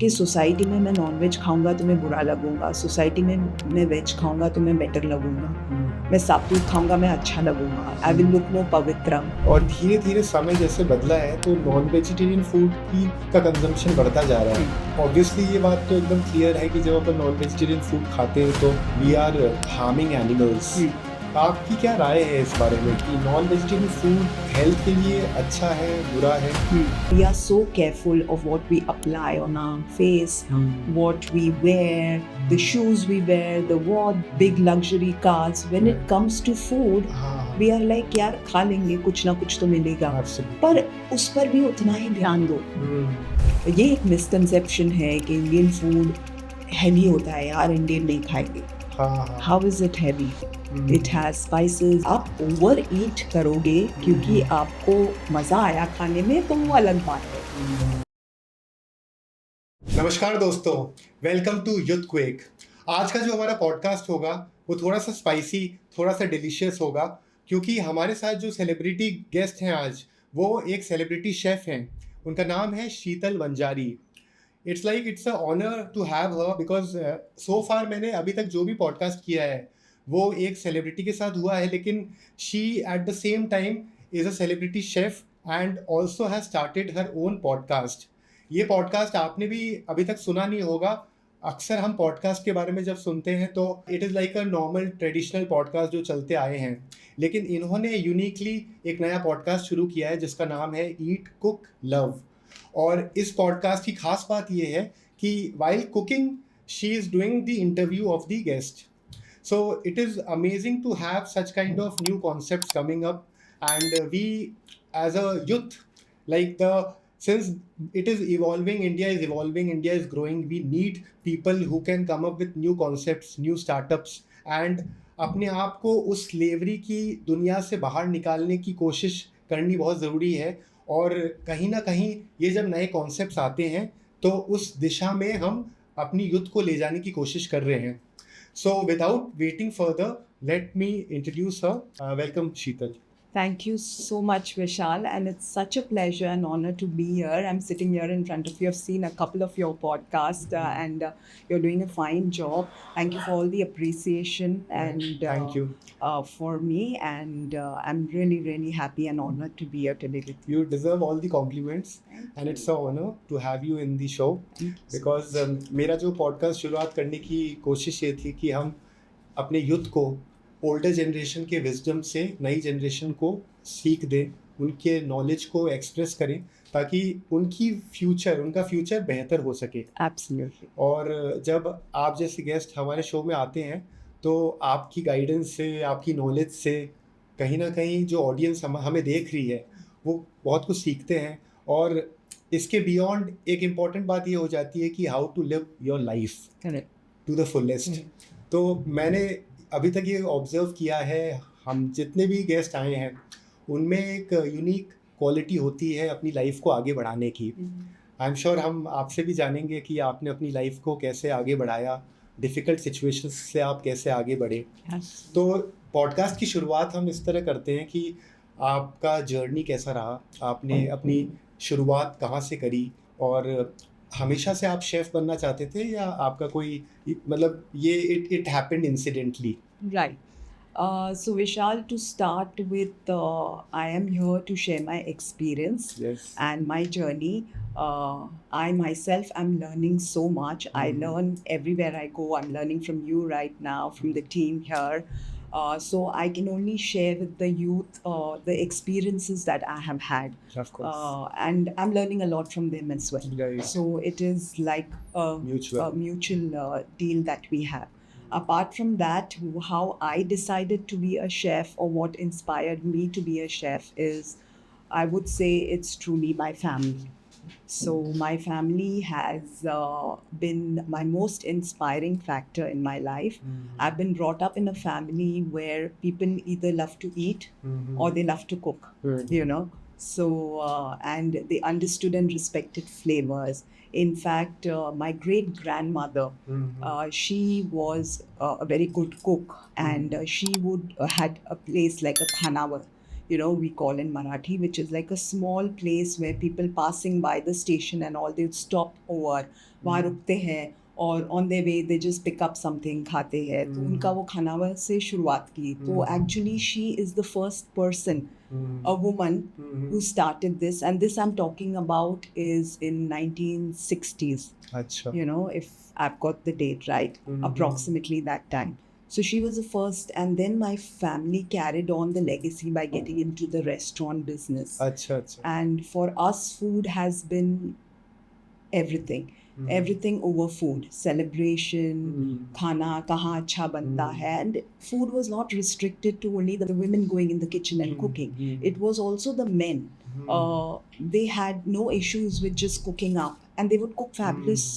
कि सोसाइटी में मैं नॉन-वेज खाऊँगा तो मैं बुरा लगूँगा, सोसाइटी में मैं वेज खाऊँगा तो मैं बेटर लगूँगा, मैं सात्विक खाऊँगा मैं अच्छा लगूँगा, आई विल लुक मोर पवित्रम। और धीरे-धीरे समय जैसे बदला है तो नॉन वेजिटेरियन फूड का कंजम्पशन बढ़ता जा रहा है। ऑब्वियसली ये बात तो एकदम क्लियर है कि जब अपन नॉन वेजिटेरियन फूड खाते हैं तो वी आर हार्मिंग एनिमल्स। आपकी क्या राय है इस बारे में कि नॉन वेजिटेरियन फूड हेल्थ के लिए अच्छा है, बुरा है? We are so careful of what we apply on our face, what we wear, the shoes we wear, the what big luxury cars. When it comes to food, हाँ, we are like यार खा लेंगे कुछ ना कुछ तो मिलेगा, absolutely। पर उस पर भी उतना ही ध्यान दो। ये एक मिसकंसेप्शन है कि इंडियन फूड हैवी होता है यार, इंडियन नहीं खाएंगे। हाँ, how is it heavy? It has spices. आप ओवर ईट करोगे क्योंकि आपको मजा आया खाने में तो वो अलग बात है। नमस्कार दोस्तों, वेलकम टू युथ क्वेक। आज का जो हमारा पॉडकास्ट होगा वो थोड़ा सा स्पाइसी, थोड़ा सा डिलीशियस होगा क्योंकि हमारे साथ जो सेलिब्रिटी गेस्ट हैं आज वो एक सेलिब्रिटी शेफ हैं। उनका नाम है Shital Vanjari. It's a honour to have her because so far मैंने अभी तक जो भी पॉडकास्ट किया है वो एक सेलिब्रिटी के साथ हुआ है, लेकिन she at the same time is a celebrity chef and also has started her own podcast. ये पॉडकास्ट आपने भी अभी तक सुना नहीं होगा। अक्सर हम पॉडकास्ट के बारे में जब सुनते हैं तो it is like a normal traditional podcast जो चलते आए हैं, लेकिन इन्होंने यूनिकली एक नया पॉडकास्ट शुरू किया है जिसका नाम है ईट कुक लव। और इस पॉडकास्ट की खास बात यह है कि while cooking she is doing the interview of the guest. So it is amazing to have such kind of new concepts coming up, and we as a youth, like the since it is evolving, India is evolving, India is growing, we need people who can come up with new concepts, new startups, and अपने आप को उस slavery की दुनिया से बाहर निकालने की कोशिश करनी बहुत ज़रूरी है। और कहीं ना कहीं ये जब नए कॉन्सेप्ट्स आते हैं तो उस दिशा में हम अपनी युथ को ले जाने की कोशिश कर रहे हैं। So, without waiting further, let me introduce her. Welcome, Sheetal. Thank you so much, Vishal, and it's such a pleasure and honor to be here. I'm sitting here in front of you. I've seen a couple of your podcasts, and you're doing a fine job. Thank you for all the appreciation and Thank you. For me, and I'm really, really happy and honored to be here today with you. You deserve all the compliments, and it's an honor to have you in the show. Because मेरा जो podcast शुरुआत करने की कोशिश ये थी कि हम अपने यूथ को ओल्डर जनरेशन के विजडम से नई जनरेशन को सीख दें, उनके नॉलेज को एक्सप्रेस करें ताकि उनका फ्यूचर बेहतर हो सके। Absolutely. और जब आप जैसे गेस्ट हमारे शो में आते हैं तो आपकी गाइडेंस से, आपकी नॉलेज से कहीं ना कहीं जो ऑडियंस हमें देख रही है वो बहुत कुछ सीखते हैं। और इसके बियॉन्ड एक इम्पॉर्टेंट बात ये हो जाती है कि how to live your life Correct. To the fullest. तो मैंने अभी तक ये ऑब्जर्व किया है, हम जितने भी गेस्ट आए हैं उनमें एक यूनिक क्वालिटी होती है अपनी लाइफ को आगे बढ़ाने की। आई एम श्योर हम आपसे भी जानेंगे कि आपने अपनी लाइफ को कैसे आगे बढ़ाया, डिफ़िकल्ट सिचुएशंस से आप कैसे आगे बढ़े। Yes. तो पॉडकास्ट की शुरुआत हम इस तरह करते हैं कि आपका जर्नी कैसा रहा, आपने अपनी शुरुआत कहाँ से करी, और हमेशा से आप शेफ़ बनना चाहते थे या आपका कोई मतलब ये it happened incidentally? Right. So Vishal, to start with, I am here to share my experience Yes. and my journey. I myself am learning so much. I learn everywhere I go. I'm learning from you right now, from the team here. So I can only share with the youth the experiences that I have had. Of course. And I'm learning a lot from them as well. Right. So it is like a mutual deal that we have. Apart from that, how I decided to be a chef or what inspired me to be a chef is, I would say it's truly my family. So my family has been my most inspiring factor in my life. I've been brought up in a family where people either love to eat or they love to cook, you know. So, and they understood and respected flavors. In fact, my great grandmother, she was a very good cook, and she would had a place like a Khanawar. we call in Marathi, which is like a small place where people passing by the station and all, they would stop over, वहाँ रुकते हैं, और on their way they just pick up something, खाते हैं. तो उनका वो खानावा से शुरुआत की. तो actually she is the first person, a woman, who started this, and this I'm talking about is in 1960s. अच्छा. If I've got the date right, approximately that time. So she was the first, and then my family carried on the legacy by getting into the restaurant business. अच्छा. And for us, food has been everything. Everything over food. Celebration, khana, kahan acha banta hai. And food was not restricted to only the women going in the kitchen and cooking. It was also the men. They had no issues with just cooking up, and they would cook fabulous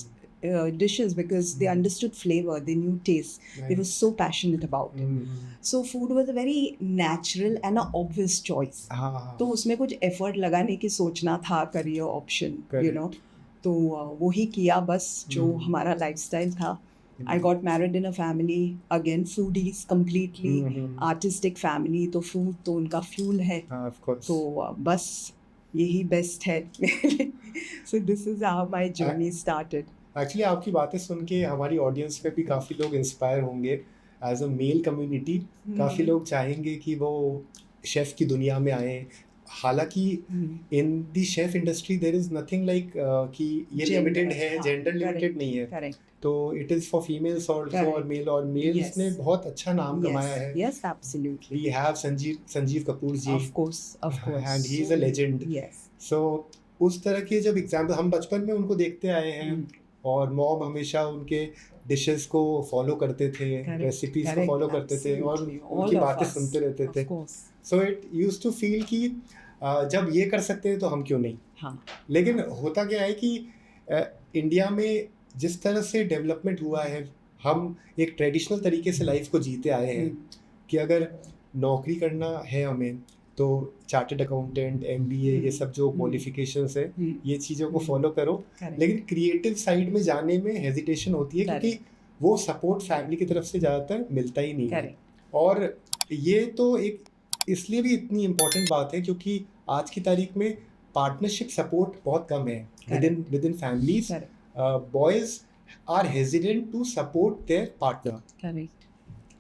dishes because they understood flavor, they knew taste. Right. They were so passionate about it. So food was a very natural and an obvious choice. तो उसमें कुछ effort लगाने की सोचना था career option, तो वही किया बस जो हमारा lifestyle था. I got married in a family, again foodies completely, artistic family, तो food तो उनका fuel है. Of course. तो बस यही best है. So this is how my journey started. Actually आपकी बातें सुन के हमारी ऑडियंस पे भी काफ़ी लोग इंस्पायर होंगे. एज अ मेल कम्युनिटी काफ़ी लोग चाहेंगे कि वो शेफ़ की दुनिया में आएँ. हालांकि in the chef industry there is nothing like कि ये लिमिटेड है, जेंडर लिमिटेड नहीं है. तो it is for females also और मेल्स ने बहुत अच्छा नाम कमाया है. Yes absolutely. We have Sanjeev Kapoor ji, of course and he is a legend. So उस तरह के जब एग्जाम्पल हम बचपन में उनको देखते आए हैं, और मॉम हमेशा उनके डिशेस को फॉलो करते थे, रेसिपीज को फॉलो करते थे, और उनकी बातें सुनते रहते थे. So it used to feel कि जब ये कर सकते हैं तो हम क्यों नहीं. लेकिन होता क्या है कि इंडिया में जिस तरह से डेवलपमेंट हुआ है, हम एक ट्रेडिशनल तरीके से लाइफ को जीते आए हैं कि अगर नौकरी करना है हमें तो चार्टर्ड अकाउंटेंट, MBA, ये सब जो क्वालिफिकेशंस है, ये चीज़ों को फॉलो करो. लेकिन क्रिएटिव साइड में जाने में हेजिटेशन होती है क्योंकि वो सपोर्ट फैमिली की तरफ से ज़्यादातर मिलता ही नहीं है. और ये तो एक इसलिए भी इतनी इम्पोर्टेंट बात है क्योंकि आज की तारीख में पार्टनरशिप सपोर्ट बहुत कम है with in families. Boys are hesitant to support their partner,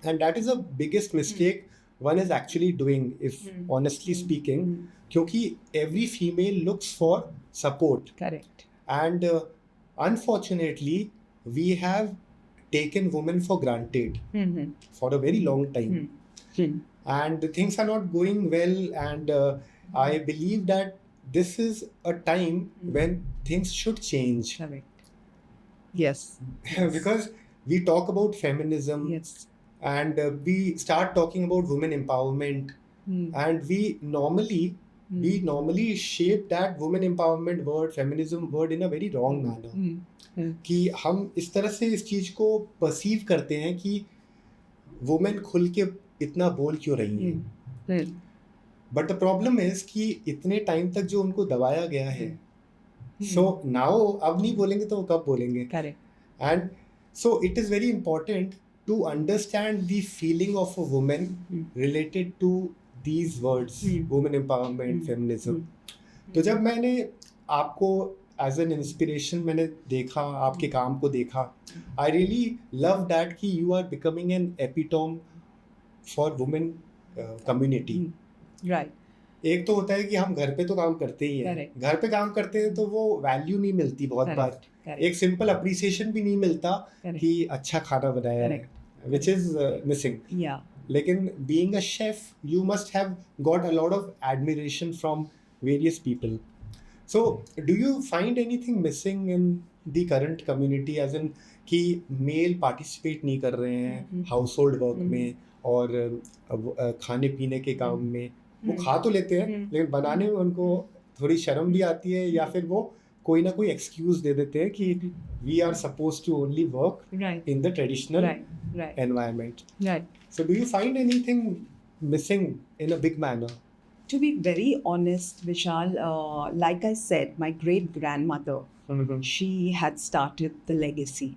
and that is a biggest mistake one is actually doing, if honestly speaking, क्योंकि every female looks for support. Correct. And unfortunately we have taken women for granted for a very long time. And things are not going well, and I believe that this is a time when things should change. Correct. Yes. Because we talk about feminism. Yes. And we start talking about women empowerment, and we normally shape that women empowerment word, feminism word in a very wrong manner. कि हम इस तरह से इस चीज़ को perceive करते हैं कि women खुल के इतना बोल क्यों रही हैं. But the problem is कि इतने टाइम तक जो उनको दबाया गया है, so now अब नहीं बोलेंगे तो वो कब बोलेंगे. And so it is very important to understand the feeling of a woman related to these words, women empowerment, feminism. तो जब मैंने आपको as an inspiration मैंने देखा, आपके काम को देखा, I really love that कि you are becoming an epitome for women community. Right. एक तो होता है कि हम घर पे तो काम करते ही हैं, घर पे काम करते हैं तो वो वैल्यू नहीं मिलती बहुत बार. एक सिंपल अप्रिसिएशन भी नहीं मिलता कि अच्छा खाना बनाया है, which is missing. लेकिन being a chef, you must have got a lot of admiration from various people. So do you find anything missing in the current community, as in कि मेल पार्टिसिपेट नहीं कर रहे हैं house hold work में और खाने पीने के काम में. वो खा तो लेते हैं लेकिन बनाने में उनको थोड़ी शर्म भी आती है, या फिर वो कोई ना कोई एक्सक्यूज दे देते हैं कि we are suppose to only work in the traditional environment. So do you find anything missing in a big manner? To be very honest, Vishal, like I said, my great grandmother, she had started the legacy.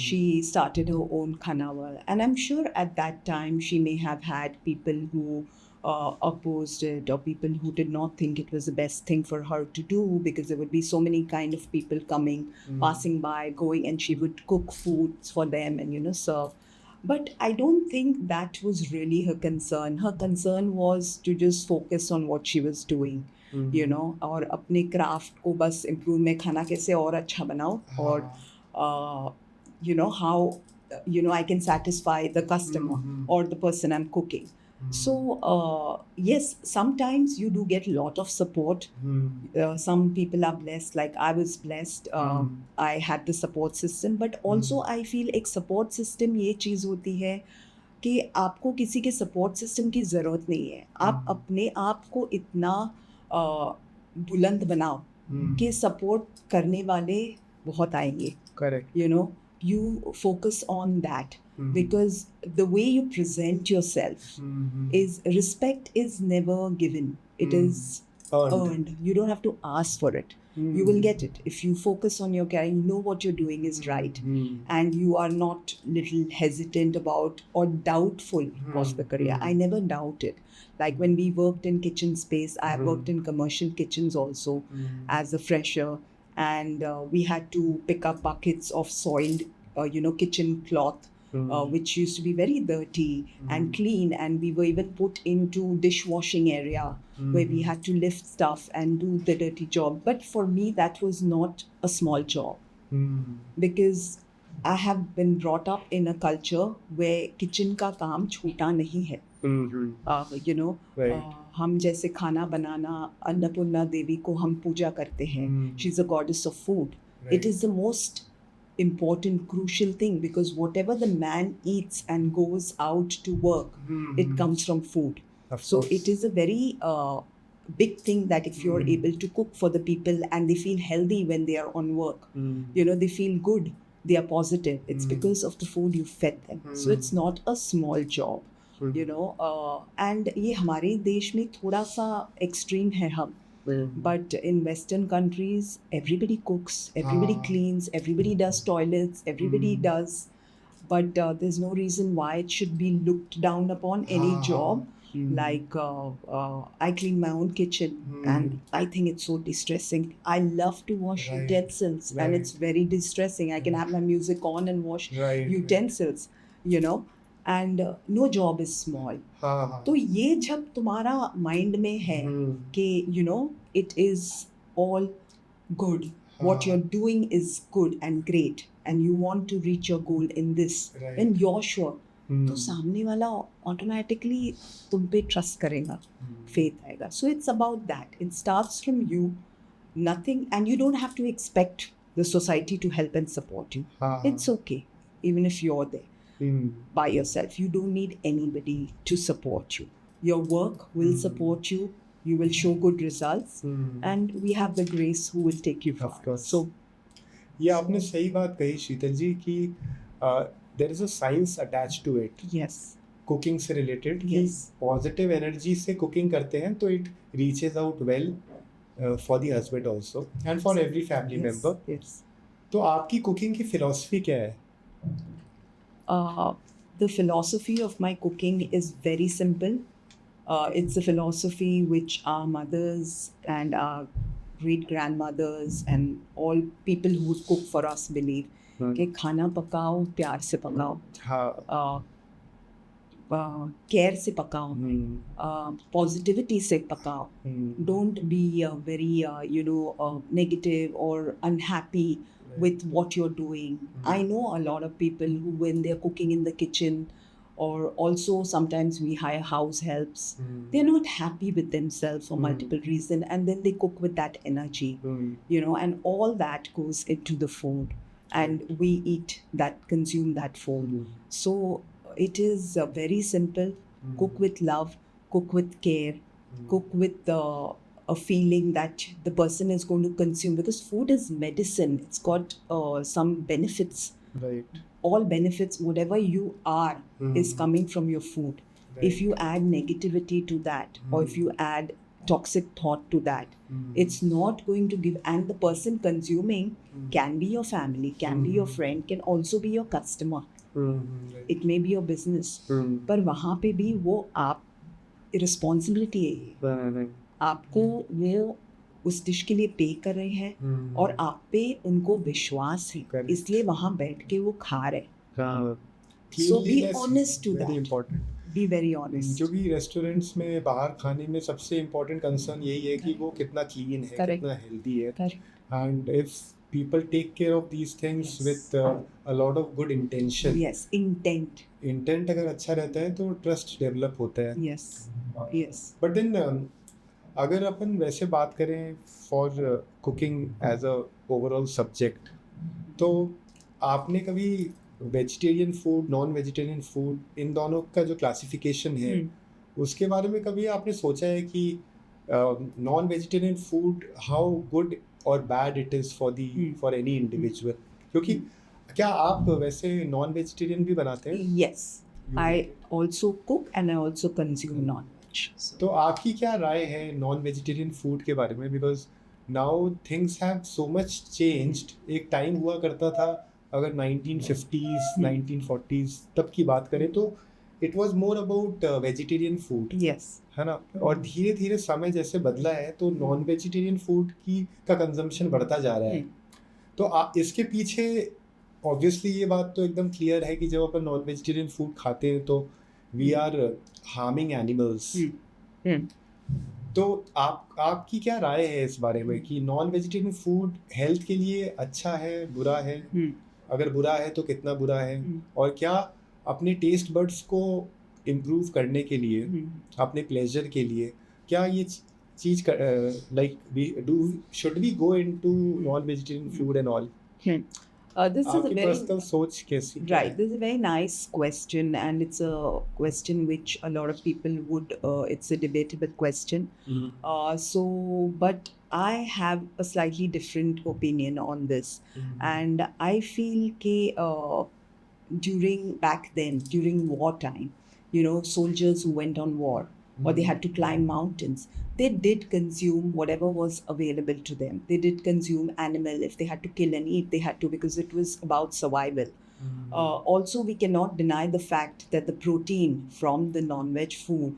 She started her own khanawal, and I'm sure at that time she may have had people who opposed it, or people who did not think it was the best thing for her to do, because there would be so many kind of people coming, passing by, going, and she would cook foods for them and serve. But I don't think that was really her concern. Her concern was to just focus on what she was doing, और अपने craft को बस improve में खाना कैसे और अच्छा बनाओ, और how I can satisfy the customer or the person I'm cooking. So yes, sometimes you do get a lot of support. Some people are blessed, like I was blessed. I had the support system, but also I feel एक support system ये चीज़ होती है कि आपको किसी के support system की ज़रूरत नहीं है. आप अपने आप को इतना बुलंद बनाओ कि support करने वाले बहुत आएंगे. Correct. You focus on that. Because the way you present yourself is, respect is never given. It is earned. You don't have to ask for it. You will get it. If you focus on your career, you know what you're doing is right. And you are not little hesitant about or doubtful of the career. I never doubted. Like when we worked in kitchen space, I have worked in commercial kitchens also as a fresher. And we had to pick up buckets of soiled, kitchen cloth. Which used to be very dirty and clean, and we were even put into dishwashing area where we had to lift stuff and do the dirty job. But for me, that was not a small job, because I have been brought up in a culture where kitchen का काम छोटा नहीं है. हम जैसे खाना बनाना, अन्नपूर्णा देवी को हम पूजा करते हैं. She's a goddess of food. It is the most important, crucial thing, because whatever the man eats and goes out to work, it comes from food. So it is a very big thing that if you're able to cook for the people and they feel healthy when they are on work, they feel good, they are positive, it's because of the food you fed them. So it's not a small job, and ये हमारे देश में थोड़ा सा extreme है हम. But in Western countries, everybody cooks, everybody cleans, everybody does toilets, everybody does. But there's no reason why it should be looked down upon, any job. Like I clean my own kitchen, and I think it's so distressing. I love to wash utensils, and it's very distressing. I can have my music on and wash utensils, and no job is small. तो ये जब तुम्हारा mind में है कि it is all good, what you're doing is good and great, and you want to reach your goal in this, and you're sure, तो सामने वाला ऑटोमेटिकली तुम पे ट्रस्ट करेगा, फेथ आएगा. So it's about that. It starts from you, nothing, and you don't have to expect the society to help and support you. It's okay, even if you're there. By yourself. You don't need anybody to support you. Your work will support you. You will show good results, and we have the grace who will take you far. Of course. So, ये आपने सही बात कही शीतल जी कि there is a science attached to it. Yes. Cooking से related कि Yes. positive energy से cooking करते हैं तो it reaches out well for the husband also and for every family member. Yes. तो आपकी cooking की philosophy क्या है? The philosophy of my cooking is very simple. It's a philosophy which our mothers and our great-grandmothers and all people who cook for us believe. कि खाना पकाओ, प्यार से पकाओ, केयर से पकाओ, पॉजिटिविटी से पकाओ. Don't be very negative or unhappy with what you're doing. I know a lot of people who, when they're cooking in the kitchen, or also sometimes we hire house helps, they're not happy with themselves for multiple reasons, and then they cook with that energy, and all that goes into the food, and we eat that, consume that food. So it is very simple. Cook with love, cook with care, cook with a feeling that the person is going to consume, because food is medicine. It's got some benefits. Right. All benefits, whatever you are, is coming from your food. Right. If you add negativity to that, or if you add toxic thought to that, it's not going to give. And the person consuming can be your family, can be your friend, can also be your customer. It may be your business. पर वहाँ पे भी वो आप responsibility है ये। आपको वो उस डिश के लिए पे कर रहे हैं और आप पे उनको विश्वास है, Correct. इसलिए वहाँ बैठ के वो खा रहे हैं। So be Cleanliness honest to very that. important. Be very honest. जो भी रेस्टोरेंट्स में बाहर खाने में सबसे इम्पोर्टेंट कंसर्न यही है कि वो कितना क्लीन है, Correct. कितना हेल्दी है, Correct. And if people take care of these things Yes. With a lot of good intention, Yes, intent. Intent अगर अच्छा रहता है तो ट्रस्ट डेवलप होता है। Yes, yes. बट देन अगर अपन वैसे बात करें for cooking as a overall subject, तो आपने कभी vegetarian food, non vegetarian food, इन दोनों का जो क्लासिफिकेशन है उसके बारे में कभी आपने सोचा है कि non vegetarian food how good और bad it is for any individual? क्योंकि क्या आप वैसे नॉन वेजिटेरियन भी बनाते हैं? Yes, I also cook and I also consume non-veg. तो आपकी क्या राय है नॉन वेजिटेरियन फूड के बारे में? Because now things have so much changed. एक टाइम हुआ करता था, अगर 1950s 1940s तब की बात करें तो it was more about vegetarian food, Yes. है ना? और धीरे धीरे समय जैसे बदला है तो नॉन वेजिटेरियन फूड का कंजम्पशन बढ़ता जा रहा है। तो इसके पीछे ऑब्वियसली ये बात तो एकदम क्लियर है कि जब अपन नॉन वेजिटेरियन फूड खाते हैं तो वी आर हार्मिंग एनिमल्स। तो आपकी क्या राय है इस बारे में कि नॉन वेजिटेरियन फूड हेल्थ के लिए अच्छा है, बुरा है? अगर बुरा है तो कितना बुरा है? और क्या अपने टेस्ट बड्स को इम्प्रूव करने के लिए, अपने प्लेजर के लिए, क्या ये चीज़ like should we go into non vegetarian food and all? This is a आपकी very पर्सनल सोच कैसी? right. This is a very nice question, and it's a question which a lot of people would. It's a debatable question. But I have a slightly different opinion on this, and I feel that during wartime, soldiers who went on war or they had to climb mountains, they did consume whatever was available to them. They did consume animal. If they had to kill and eat, they had to, because it was about survival. Also, we cannot deny the fact that the protein from the non-veg food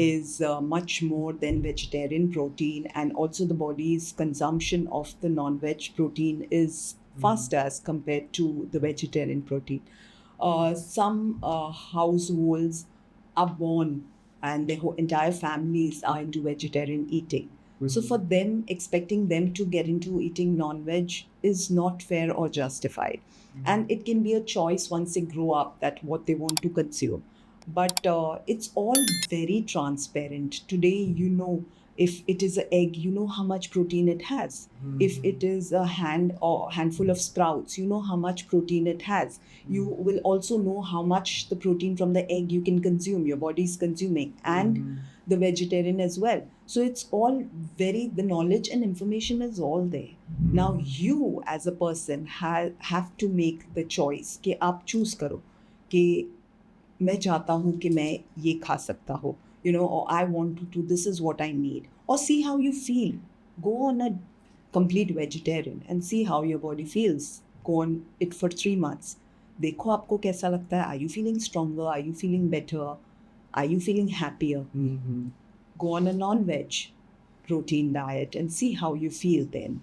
is much more than vegetarian protein, and also the body's consumption of the non-veg protein is faster as compared to the vegetarian protein. Some households are born and their whole entire families are into vegetarian eating. So for them, expecting them to get into eating non-veg is not fair or justified. And it can be a choice once they grow up that what they want to consume. But it's all very transparent. Today, if it is an egg, you know how much protein it has. If it is a handful of sprouts, you know how much protein it has. You will also know how much the protein from the egg you can consume, your body is consuming, and the vegetarian as well. So it's all the knowledge and information is all there. Now you as a person have to make the choice कि आप choose करो कि मैं चाहता हूँ कि मैं ये खा सकता हूँ, or I want to do, this is what I need. Or see how you feel. Go on a complete vegetarian and see how your body feels. Go on it for 3 months. देखो आपको कैसा लगता है. Are you feeling stronger? Are you feeling better? Are you feeling happier? Go on a non-veg protein diet and see how you feel then.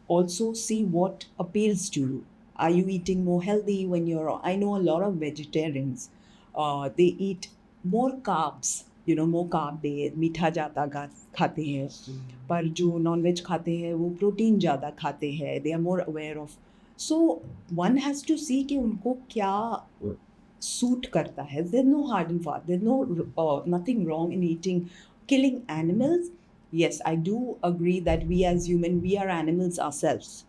Also see what appeals to you. Are you eating more healthy when I know a lot of vegetarians, they eat more carbs, more carb based, मीठा ज़्यादा खाते हैं, पर जो non-veg खाते हैं वो protein ज़्यादा खाते हैं. They are more aware of. So one has to see कि उनको क्या सूट करता है. There's no hard and fast. There's nothing wrong in killing animals. Yes, I do agree that we as human, we are animals ourselves.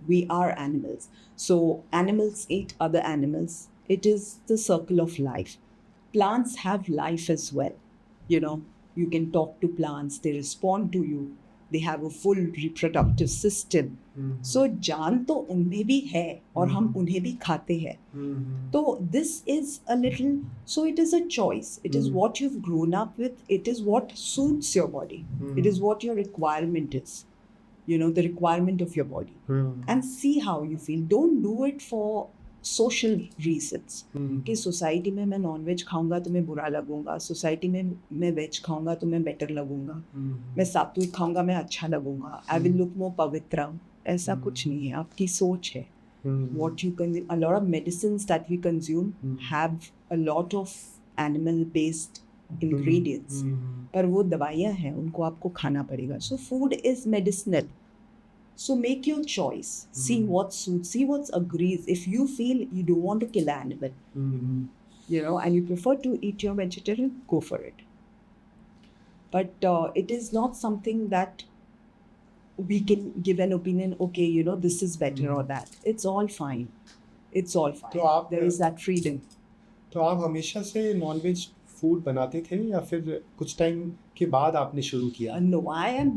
We are animals. So animals eat other animals. It is the circle of life. Plants have life as well. You can talk to plants. They respond to you. They have a full reproductive system. So जान तो उनमें भी है और हम उन्हें भी खाते हैं. So this is a little, so it is a choice. It is what you've grown up with. It is what suits your body. It is what your requirement is. The requirement of your body. And see how you feel. Don't do it for social reasons कि society में मैं non veg खाऊंगा तो मैं बुरा लगूंगा, society में मैं veg खाऊंगा तो मैं बेटर लगूंगा, मैं सात्विक खाऊंगा मैं अच्छा लगूंगा, आई विल लुक मोर पवित्र. ऐसा कुछ नहीं है, आपकी सोच है. What you consume, a lot of medicines that we consume have a lot of animal based ingredients, पर वो दवाइयाँ हैं, उनको आपको खाना पड़ेगा. So food is medicinal. So make your choice. See what suits, see what agrees. If you feel you don't want to kill an animal, and you prefer to eat your vegetarian, go for it. But it is not something that we can give an opinion, okay, this is better or that. It's all fine. It's all fine. तो आप There is that freedom. तो आप हमेशा से nonveg food बनाते थे या फिर कुछ टाइम के बाद आपने शुरू किया? No, I am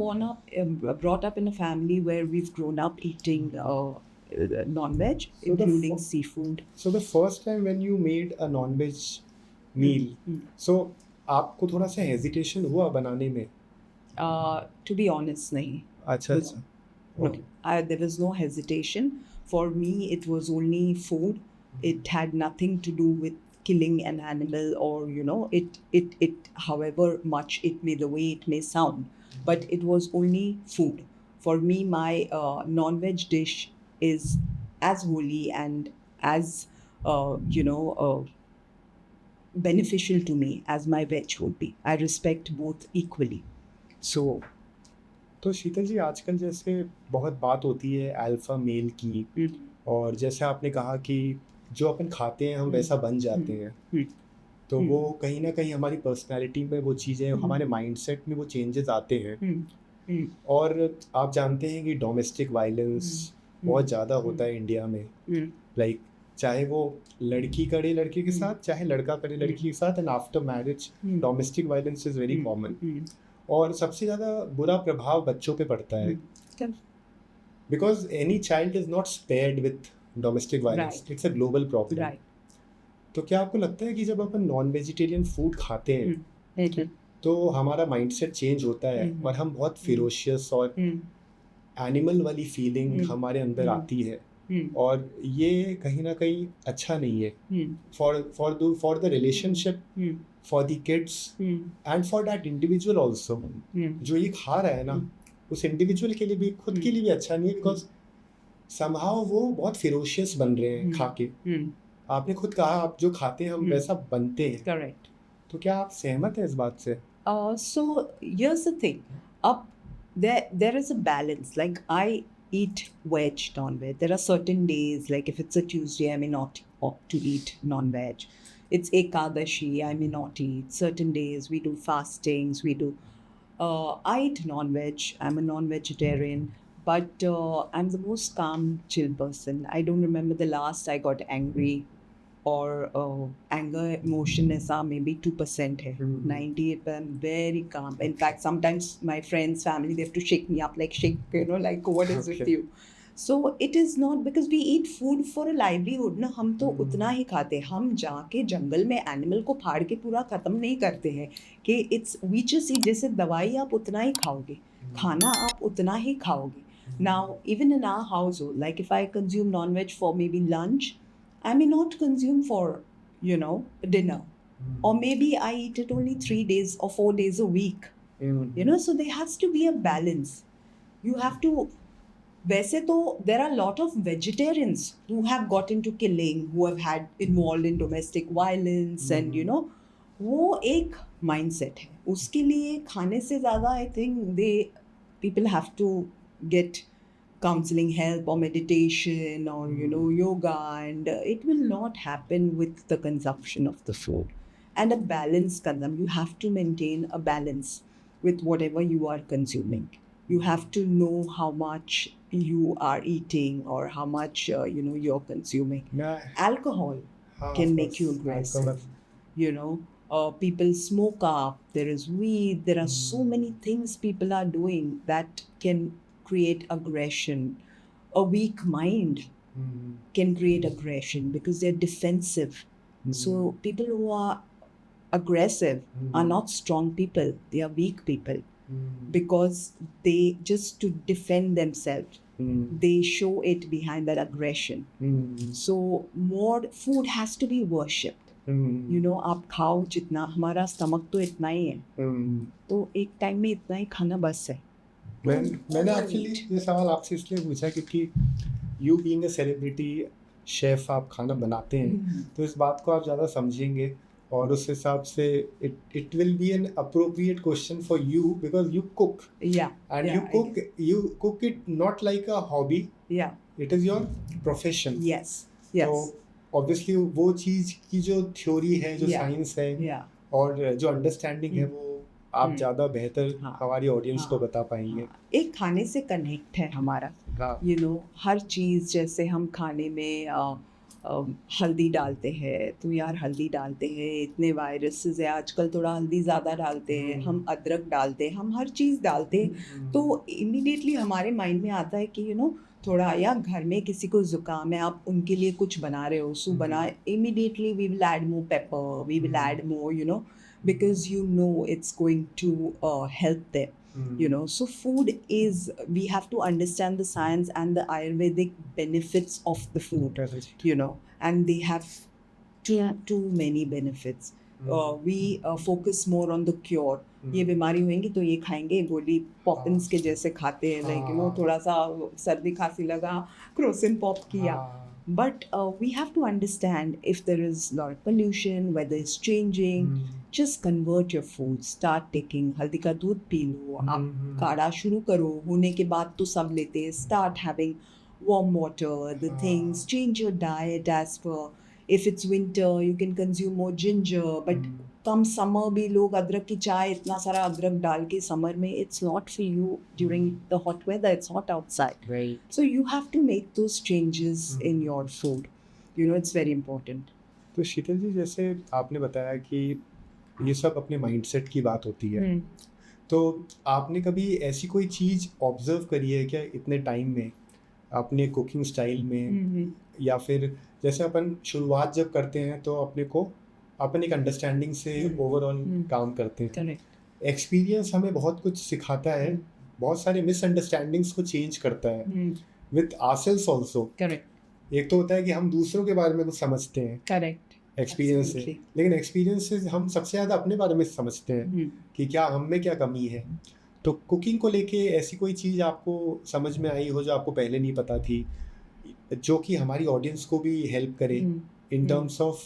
brought up in a family where we've grown up eating non-veg, including seafood. So the first time when you made a non-veg meal, so आपको थोड़ा सा hesitation हुआ बनाने में? To be honest, nahi. अच्छा. No, there was no hesitation. For me, it was only food. It had nothing to do with killing an animal or, it however much it may, the way it may sound, but it was only food. For me, my non-veg dish is as holy and as, beneficial to me as my veg would be. I respect both equally. So, तो शीतल जी, आजकल जैसे बहुत बात होती है alpha male की, और जैसे आपने कहा कि जो अपन खाते हैं हम वैसा बन जाते हैं, तो वो कहीं ना कहीं हमारी पर्सनालिटी में वो चीज़ें, हमारे माइंडसेट में वो चेंजेस आते हैं. और आप जानते हैं कि डोमेस्टिक वायलेंस बहुत ज़्यादा होता है इंडिया में. लाइक चाहे वो लड़की करे लड़के के साथ, चाहे लड़का करे लड़की के साथ, and after marriage domestic violence is very common. और सबसे ज़्यादा बुरा प्रभाव बच्चों पे पड़ता है, because any child is not spared with domestic violence. It's a global problem. तो क्या आपको लगता है कि जब अपन नॉन वेजिटेरियन फूड खाते हैं तो हमारा माइंडसेट चेंज होता है और हम बहुत फिरोशियस और एनिमल वाली फीलिंग हमारे अंदर आती है, और ये कहीं ना कहीं अच्छा नहीं है for the relationship, for the kids and for that individual also. जो ये खा रहा है ना, उस इंडिविजुअल के लिए भी, खुद के लिए भी अच्छा नहीं है, बिकॉज समहाउ वो बहुत फिरोशियस बन रहे हैं खा के. आपने खुद कहा आप जो खाते हैं हम वैसा बनते हैं. करेक्ट. तो क्या आप सहमत हैं इस बात से? So here's the thing. There is a balance. Like I eat veg, non-veg. There are certain days, like if it's a Tuesday, I may not opt to eat non-veg. It's Ekadashi, I may not eat. Certain days we do fastings, we do. I eat non-veg. I'm a non-vegetarian, but I'm the most calm, chill person. I don't remember the last I got angry, or anger emotion ऐसा maybe 2% है. 98, but I'm very calm. In fact, sometimes my friends, family, they have to shake me up, like shake, like what is with you? So it is not because we eat food for a livelihood ना, हम तो उतना ही खाते हैं. हम जाके जंगल में animal को फाड़ के पूरा ख़त्म नहीं करते हैं कि इट्स वी जस्ट ईट. जैसे दवाई आप उतना ही खाओगे, खाना आप उतना ही खाओगे. Now even in our household, like if I consume non-veg for maybe lunch, I may not consume for, dinner. Or maybe I eat it only 3 days or 4 days a week. So there has to be a balance. You have to, वैसे तो there are a lot of vegetarians who have got into killing, who have had involved in domestic violence, and वो एक mindset है. उसके लिए खाने से ज़्यादा I think people have to get counseling help or meditation or yoga, and it will not happen with the consumption of the food. And a balanced consumption, you have to maintain a balance with whatever you are consuming. You have to know how much you are eating or how much you're consuming. Alcohol can make you aggressive. People smoke up, there is weed, there are so many things people are doing that can create aggression. A weak mind can create aggression because they're defensive. So people who are aggressive are not strong people, they are weak people, because they just to defend themselves. they show it behind that aggression. So more food has to be worshipped. You know, आप खाओ जितना, हमारा stomach तो इतना ही है, तो एक time में इतना ही खाना बस है. मैंने एक्चुअली ये सवाल आपसे इसलिए पूछा क्योंकि you being a celebrity chef, आप खाना बनाते हैं, तो इस बात को आप ज़्यादा समझेंगे और उस हिसाब से it will be an appropriate question for you because you cook. Yeah. And yeah, you cook it not like a hobby. Yeah. It is your profession. Yes. Yes. तो obviously वो चीज़ की जो थ्योरी है, जो साइंस है, Yeah. और जो understanding है, वो आप ज़्यादा बेहतर हमारी ऑडियंस को बता पाएंगे. एक खाने से कनेक्ट है हमारा. You know, हर चीज़, जैसे हम खाने में हल्दी डालते हैं, तो यार हल्दी डालते हैं, इतने वायरसेस है आजकल, थोड़ा हल्दी ज़्यादा डालते हैं, हम अदरक डालते हैं, हम हर चीज़ डालते हैं, तो इमीडिएटली हमारे माइंड में आता है कि थोड़ा, या घर में किसी को ज़ुकाम है, आप उनके लिए कुछ बना रहे हो, सूप बना, immediately we will add more pepper, we will add more, because it's going to help them. So food is, we have to understand the science and the Ayurvedic benefits of the food. And they have too many benefits. We focus more on the cure. ये बीमारी होएंगी तो ये खाएंगे, गोली Poppins के जैसे खाते हैं, like थोड़ा सा सर्दी खांसी लगा, क्रोसिन पॉप किया. But we have to understand if there is a lot of pollution, weather is changing, just convert your food, start taking हल्दी का दूध पी लो, आप काढ़ा शुरू करो, होने के बाद तो सब लेते हैं, start having warm water, the things, change your diet as per, if it's winter you can consume more ginger, but come summer भी लोग अदरक की चाय, इतना सारा अदरक डाल के समर में, it's not for you during the hot weather, it's hot outside. Right. So you have to make those changes in your food. It's very important. तो शीतल जी, जैसे आपने बताया कि ये सब अपने माइंडसेट की बात होती है, तो आपने कभी ऐसी कोई चीज़ ऑब्जर्व करी है क्या इतने टाइम में अपने कुकिंग स्टाइल में, या फिर जैसे अपन शुरुआत जब करते हैं तो अपन एक अंडरस्टैंडिंग से ओवरऑल काम करते हैं. एक्सपीरियंस हमें बहुत कुछ सिखाता है, बहुत सारे मिसअंडरस्टैंडिंग्स को चेंज करता है विथ आवरसेल्व्स आल्सो. एक तो होता है कि हम दूसरों के बारे में कुछ समझते हैं एक्सपीरियंस से, लेकिन एक्सपीरियंस से हम सबसे ज़्यादा अपने बारे में समझते हैं कि क्या हम में क्या कमी है. तो कुकिंग को लेके ऐसी कोई चीज़ आपको समझ में आई हो जो आपको पहले नहीं पता थी, जो कि हमारी ऑडियंस को भी हेल्प करे इन टर्म्स ऑफ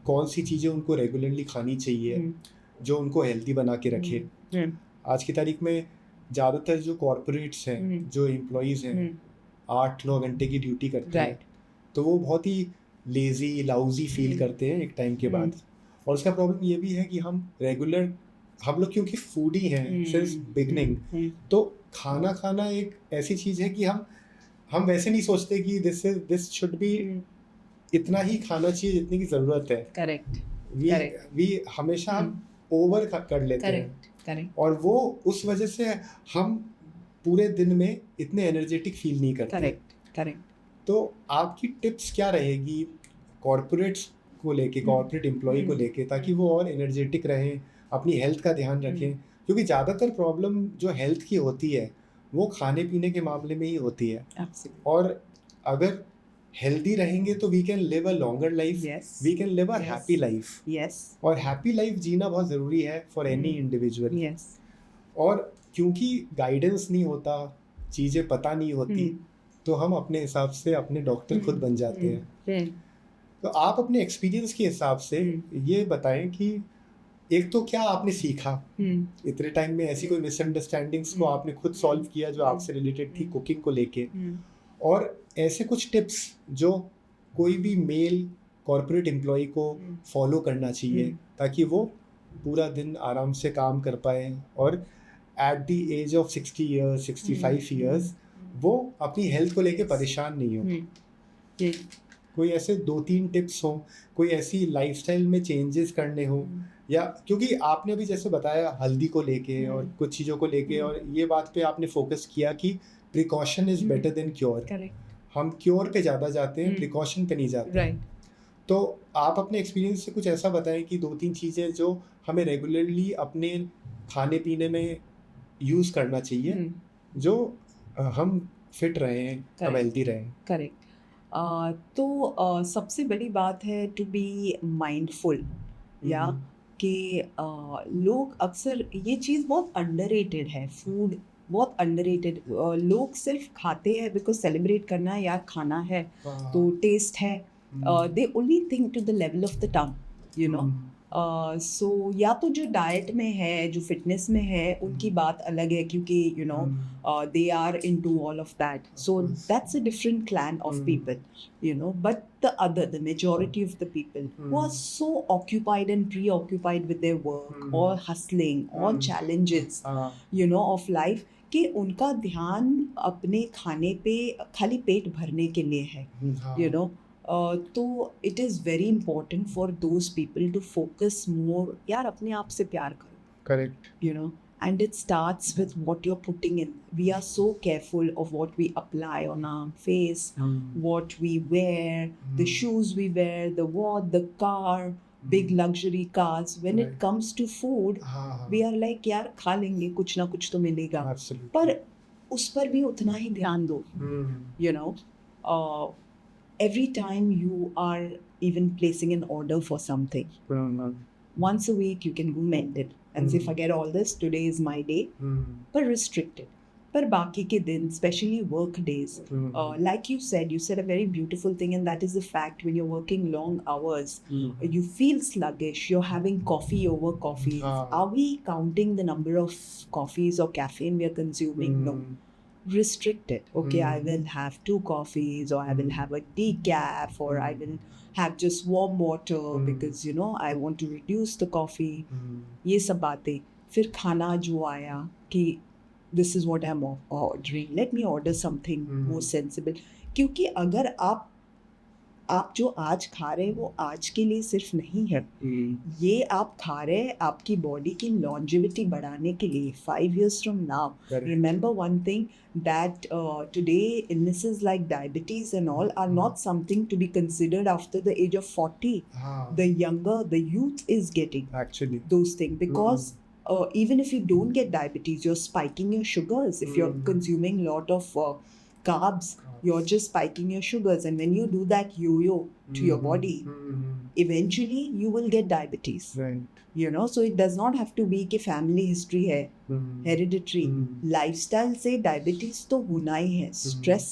कौन सी चीज़ें उनको रेगुलरली खानी चाहिए जो उनको हेल्दी बना के रखे. आज की तारीख में ज़्यादातर जो कॉर्पोरेट्स हैं, जो एम्प्लॉयज़ हैं, 8-9 घंटे की ड्यूटी करते हैं, तो वो बहुत ही लेज़ी, लाउजी फील करते हैं एक टाइम के बाद. और उसका प्रॉब्लम ये भी है कि हम लोग क्योंकि फूडी हैं सिंस बिगनिंग, तो खाना एक ऐसी चीज़ है कि हम वैसे नहीं सोचते कि दिस शुड बी इतना ही खाना चाहिए जितनी की ज़रूरत है. करेक्ट. वी हमेशा ओवर कर लेते हैं, और वो उस वजह से हम पूरे दिन में इतने एनर्जेटिक फील नहीं करते. करेक्ट. तो आपकी टिप्स क्या रहेगी कॉर्पोरेट्स को लेके, कॉर्पोरेट एम्प्लॉय को लेके, ताकि वो और एनर्जेटिक रहें, अपनी हेल्थ का ध्यान रखें, क्योंकि ज़्यादातर प्रॉब्लम जो हेल्थ की होती है वो खाने पीने के मामले में ही होती है. और अगर हेल्दी रहेंगे तो we can live a longer life, we can live a happy life. और हैप्पी लाइफ जीना बहुत ज़रूरी है फॉर एनी इंडिविजुअल. और क्योंकि गाइडेंस नहीं होता, चीज़ें पता नहीं होती, तो हम अपने हिसाब से अपने डॉक्टर खुद बन जाते हैं. तो आप अपने एक्सपीरियंस के हिसाब से ये बताएं कि एक तो क्या आपने सीखा इतने टाइम में, ऐसी कोई मिसअंडरस्टैंडिंग्स को आपने खुद सॉल्व किया जो आपसे रिलेटेड थी कुकिंग को लेके, और ऐसे कुछ टिप्स जो कोई भी मेल कॉर्पोरेट एम्प्लॉय को फॉलो करना चाहिए ताकि वो पूरा दिन आराम से काम कर पाए, और at the age of 60 years 65 years वो अपनी हेल्थ को लेके परेशान नहीं हो. कोई ऐसे 2-3 टिप्स हो, कोई ऐसी लाइफस्टाइल में चेंजेस करने हो, या क्योंकि आपने अभी जैसे बताया हल्दी को लेके और कुछ चीज़ों को लेके, और ये बात पे आपने फोकस किया कि precaution is better than cure. हम क्योर पे ज़्यादा जाते हैं, प्रिकॉशन पे नहीं जाते. तो आप अपने एक्सपीरियंस से कुछ ऐसा बताएं कि 2-3 चीज़ें जो हमें रेगुलरली अपने खाने पीने में यूज़ करना चाहिए, जो हम फिट रहें, हम Correct. हेल्दी रहें। करेक्ट। तो सबसे बड़ी बात है टू बी माइंडफुल, या कि लोग अक्सर ये चीज़ बहुत अंडररेटेड है, फूड बहुत अंडररेटेड। लोग सिर्फ खाते हैं बिकॉज सेलिब्रेट करना है, यार खाना है तो टेस्ट है। They only think to the level of the tongue, you know. So या तो जो डाइट में है, जो फिटनेस में है, उनकी बात अलग है, क्योंकि you know they are into all of that. So that's a different clan of people, you know. But the majority of the people who are so occupied and preoccupied with their work, or hustling, or challenges, you know, of life, कि उनका ध्यान अपने खाने पे खाली पेट भरने के लिए है, you know. तो it is very important for those people to focus more, यार अपने आप से प्यार करो, correct. you know. And it starts with what you're putting in. We are so careful of what we apply on our face, what we wear, the shoes we wear, the car, big luxury cars. When it comes to food, we are like, यार खा लेंगे, कुछ ना कुछ तो मिलेगा। Absolutely. पर उस पर भी उतना ही ध्यान दो, you know. Every time you are even placing an order for something, once a week you can go mend it and say, forget all this, today is my day, but restricted. पर बाकी के दिन, especially work days, like you said a very beautiful thing, and that is the fact, when you're working long hours, you feel sluggish, you're having coffee over coffee. Are we counting the number of coffees or caffeine we are consuming? No. Restrict it. Okay, I will have 2 coffees, or I will have a decaf, or I will have just warm water because you know I want to reduce the coffee. ये सब बातें। फिर खाना जो आया कि this is what I'm ordering, let me order something more sensible, क्योंकि अगर आप जो आज खा रहे हैं वो आज के लिए सिर्फ नहीं है, ये आप खा रहे हैं आपकी बॉडी की लॉन्जेविटी बढ़ाने के लिए 5 years from now. Remember one thing, that today illnesses like diabetes and all are not something to be considered after the age of 40. The youth is getting Actually, those things, because even if you don't get diabetes, you're spiking your sugars. If you're consuming a lot of carbs, you're just spiking your sugars, and when you do that yo-yo to your body, eventually you will get diabetes. right. You know, so it does not have to be कि family history है, hereditary, lifestyle से diabetes तो होना ही है, stress।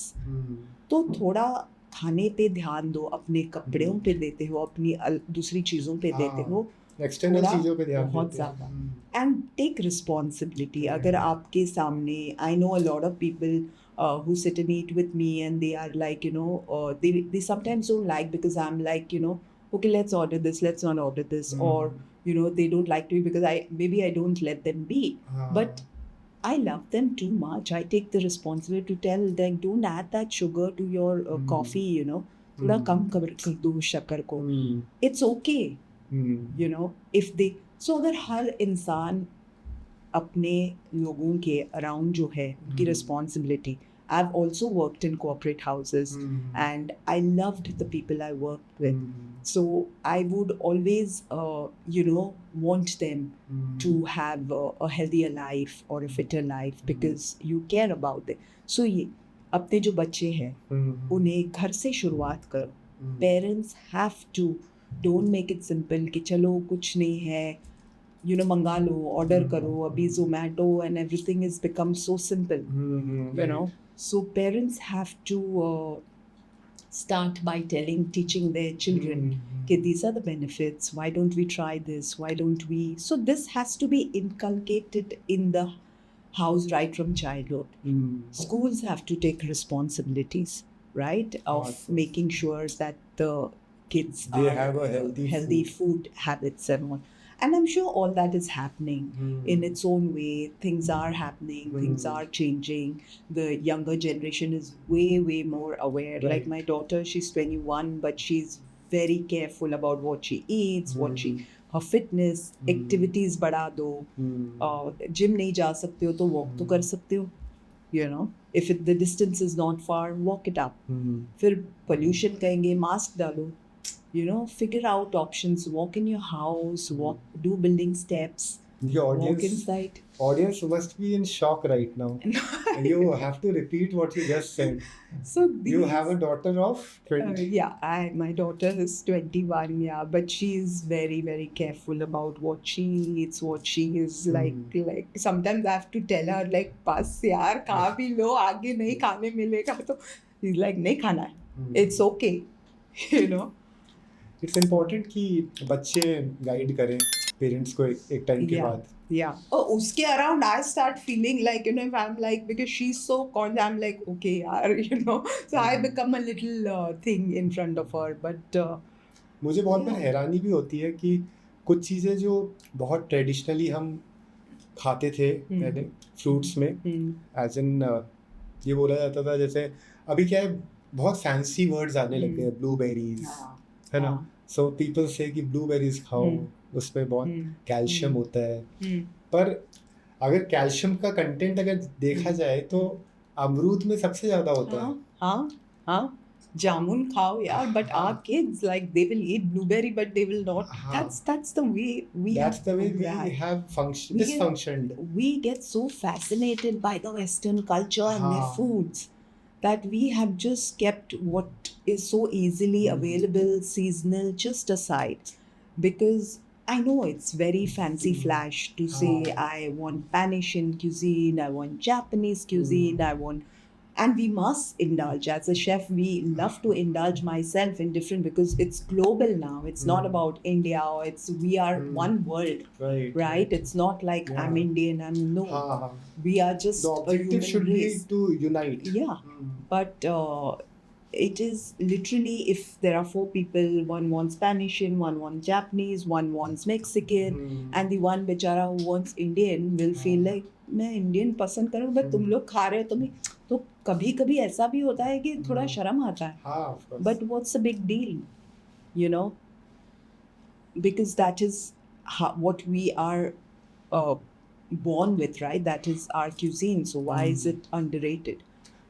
तो थोड़ा खाने पे ध्यान दो, अपने कपड़ों पे देते हो, अपनी दूसरी चीज़ों पे देते हो, एक्सटर्नल चीज़ों पे ध्यान बहुत देते हैं। ज़्यादा। And take responsibility. अगर आपके सामने, I know a lot of people who sit and eat with me, and they are like, you know, they sometimes don't like, because I'm like, you know, okay, let's order this, let's not order this, or you know, they don't like to be because I don't let them be, but I love them too much. I take the responsibility to tell them, don't add that sugar to your coffee, you know, थोड़ा कम कर दो शक्कर को, it's okay, you know, if they, so अगर हर इंसान अपने लोगों के अराउंड जो है उनकी responsibility. I've also worked in corporate houses, and I loved the people I worked with. So I would always, you know, want them to have a healthier life or a fitter life, because you care about them. So ये अपने जो बच्चे हैं उन्हें घर से शुरुआत करो। Parents have to, don't make it simple कि चलो कुछ नहीं है, you know, मंगा लो, ऑर्डर करो, अभी Zomato and everything has become so simple, you know. So parents have to start by teaching their children, okay, these are the benefits, why don't we try this, why don't we, so this has to be inculcated in the house right from childhood. Schools have to take responsibilities, right, of making sure that the kids they have a healthy food habits and all. And I'm sure all that is happening in its own way. Things are happening, things are changing. The younger generation is way more aware. Right. Like my daughter, she's 21, but she's very careful about what she eats, her fitness, activities बढ़ा दो। Gym नहीं जा सकते हो तो walk तो कर सकते हो, you know. If the distance is not far, walk it up. फिर pollution कहेंगे, mask डालो, you know, figure out options, walk in your house, do building steps, The walk audience inside. must be in shock right now. You have to repeat what you just said. So You have a these, daughter of 20. yeah, my daughter is 21, yeah, but she is very, very careful about what she eats, what she is like sometimes I have to tell her like, बस यार खा भी लो, आगे नहीं खाने मिलेगा तो he's like नहीं खाना है, it's okay, you know. It's important कि बच्चे गाइड करें पेरेंट्स को एक टाइम के Yeah. बाद. Yeah. Oh, uske around I start feeling like, you know, if I'm like, because she's so conscious, I'm like, okay, yaar, you know. So I become a little thing in front of her. But मुझे बहुत बार yeah. हैरानी भी होती है कि कुछ चीज़ें जो बहुत ट्रेडिशनली हम खाते थे पहले फ्रूट्स में, एज इन ये बोला जाता था जैसे अभी क्या है बहुत फैंसी वर्ड्स आने लग गए, ब्लूबेरीज है ना. सो पीपल से कि ब्लूबेरीज खाओ, उसमें बहुत कैल्शियम होता है. पर अगर कैल्शियम का कंटेंट अगर देखा जाए तो अमरूद में सबसे ज़्यादा होता है. हाँ जामुन खाओ यार, but our kids like they will eat blueberry but they will not. That's the way we have dysfunctioned. We get so fascinated by the Western culture and their foods that we have just kept what is so easily available, seasonal, just aside. Because I know it's very fancy flash to say I want Spanish cuisine, I want Japanese cuisine, I want, and we must indulge. As a chef, we love to indulge myself in different, because it's global now. It's not about India, or it's we are one world, right? It's not like I'm Indian, I'm no. We are just the objective should race. Be to unite. Yeah, but it is literally, if there are 4 people, one wants Spanish, one wants Japanese, one wants Mexican, and the one bechara who wants Indian will feel like मैं Indian पसंद करूँ, but तुम लोग खा रहे हो, तुम्हें तो कभी कभी ऐसा भी होता है कि थोड़ा शर्म आता है. But what's a big deal, you know, because that is what we are born with, right? That is our cuisine. So why is it underrated?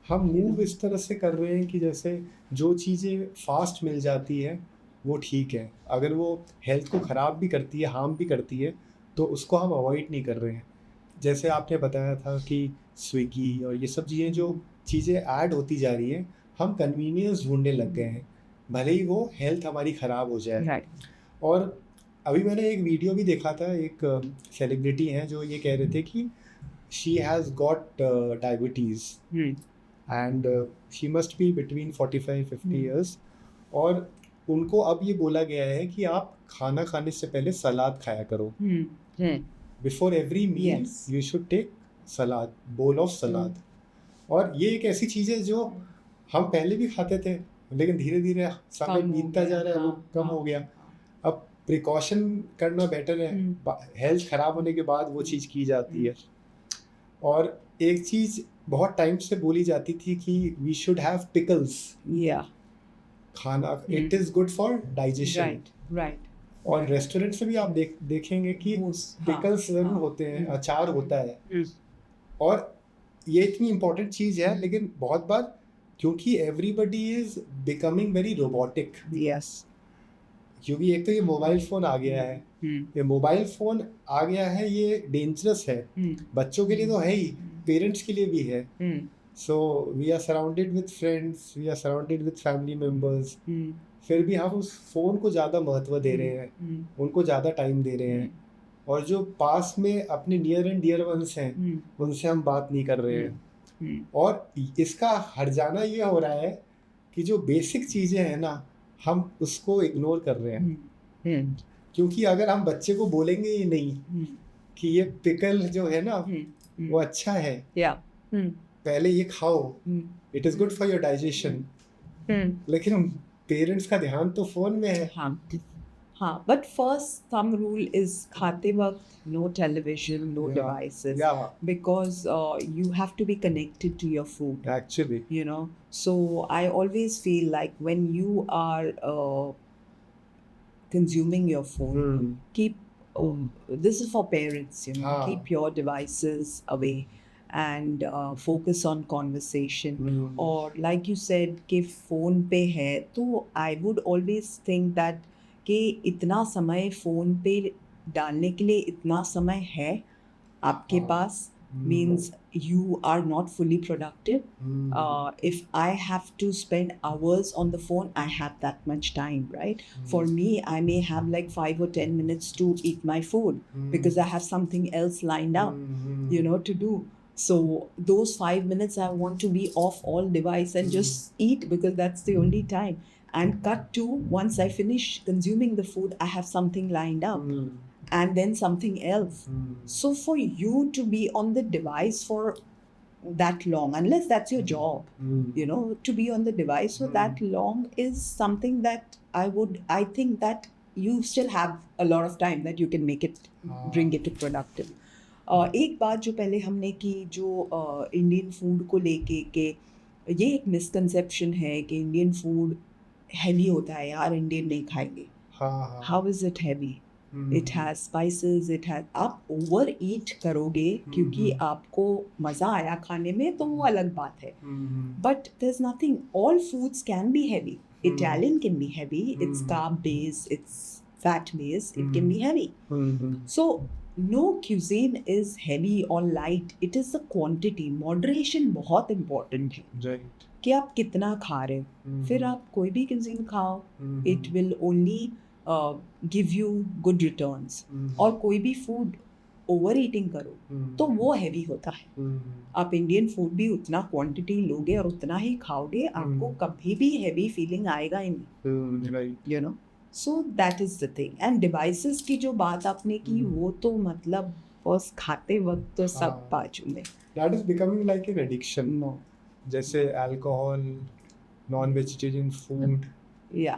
हम मूव इस तरह से कर रहे हैं कि जैसे जो चीज़ें फास्ट मिल जाती है वो ठीक है, अगर वो हेल्थ को ख़राब भी करती है, हार्म भी करती है, तो उसको हम अवॉइड नहीं कर रहे हैं. जैसे आपने बताया था कि स्विगी और ये सब चीज़ें जो चीज़ें ऐड होती जा रही हैं, हम कन्वीनियंस ढूंढने लग गए हैं, भले ही वो हेल्थ हमारी ख़राब हो जाए. और अभी मैंने एक वीडियो भी देखा था, एक सेलिब्रिटी हैं जो ये कह रहे थे कि she has got diabetes and she must be between 45-50 years, और उनको अब ये बोला गया है कि आप खाना खाने से पहले सलाद खाया करो. Before every meal you should take salad, bowl of सलाद. और ये एक ऐसी चीज़ है जो हम पहले भी खाते थे, लेकिन धीरे धीरे समय बीतता जा रहा है, वो कम हो गया. अब प्रिकॉशन करना बेटर है, हेल्थ ख़राब होने के बाद वो चीज़ की जाती है. और एक चीज़ बहुत टाइम से बोली जाती थी कि वी शुड हैव पिकल्स. खाना it is good for digestion. Right. और रेस्टोरेंट से भी आप देखेंगे कि पिकल्स ज़रूर होते हैं, अचार होता है. और ये इतनी इम्पोर्टेंट चीज़ है, लेकिन बहुत बार क्योंकि everybody is becoming very robotic. क्योंकि एक तो ये मोबाइल फ़ोन आ गया है, ये मोबाइल फ़ोन आ गया है, ये डेंजरस है. बच्चों के लिए तो है ही, पेरेंट्स के लिए भी है. So we are surrounded with friends, we are surrounded with family members, फिर भी हम उस फ़ोन को ज़्यादा महत्व दे रहे हैं, उनको ज़्यादा टाइम दे रहे हैं. और जो पास में अपने नियर एंड डियर वंस हैं, उनसे हम बात नहीं कर रहे हैं. और इसका हट जाना ये हो रहा है कि जो बेसिक चीज़ें हैं ना, हम उसको इग्नोर कर रहे हैं. क्योंकि अगर हम बच्चे को बोलेंगे ही नहीं कि ये पिकल जो है ना वो अच्छा है, पहले ये खाओ, it is good for your digestion, लेकिन पेरेंट्स का ध्यान तो फ़ोन में है. हाँ, but first thumb rule is खाते वक्त no television, no devices, because you have to be connected to your food. Actually, you know, so I always feel like when you are consuming your phone, keep this is for parents, you know, keep your devices away and focus on conversation. Or like you said कि phone पे है, तो I would always think that कि इतना समय phone पे डालने के लिए इतना समय है आपके पास means you are not fully productive. If I have to spend hours on the phone, I have that much time, right? For me, I may have like 5 or 10 minutes to eat my food because I have something else lined up, to do. So those 5 minutes I want to be off all device and just eat because that's the only time. And cut to once I finish consuming the food, I have something lined up. And then something else. So for you to be on the device for that long, unless that's your job, to be on the device for that long is something that I think that you still have a lot of time that you can make it, bring it to productive. एक बात जो पहले हमने की जो Indian food को लेके के ये एक मिसकंसेप्शन है कि इंडियन फूड हैवी होता है यार, इंडियन नहीं खाएंगे. How is it heavy? It has spices, it has, आप ओवर ईट करोगे क्योंकि आपको मज़ा आया खाने में तो वो अलग बात है. But there is nothing, all foods can be heavy. Italian can be heavy, it's carb based, it's fat based, it can be heavy. So no cuisine is heavy or light, it is the quantity. Moderation बहुत important है. Right. कि आप कितना खा रहे हो. फिर आप कोई भी cuisine खाओ, it will only give you good returns. और कोई भी food ओवर ईटिंग करो तो वो हैवी होता है. आप इंडियन फूड भी उतना क्वांटिटी लोगे और उतना ही खाओगे, आपको कभी भी हैवी फीलिंग आएगा ही नहीं. So that is the thing. End devices की जो बात आपने की वो तो मतलब बस खाते वक्त तो सब बाजू में. That is becoming like an addiction. No, जैसे अल्कोहल, नॉन वेजिटेरियन फूड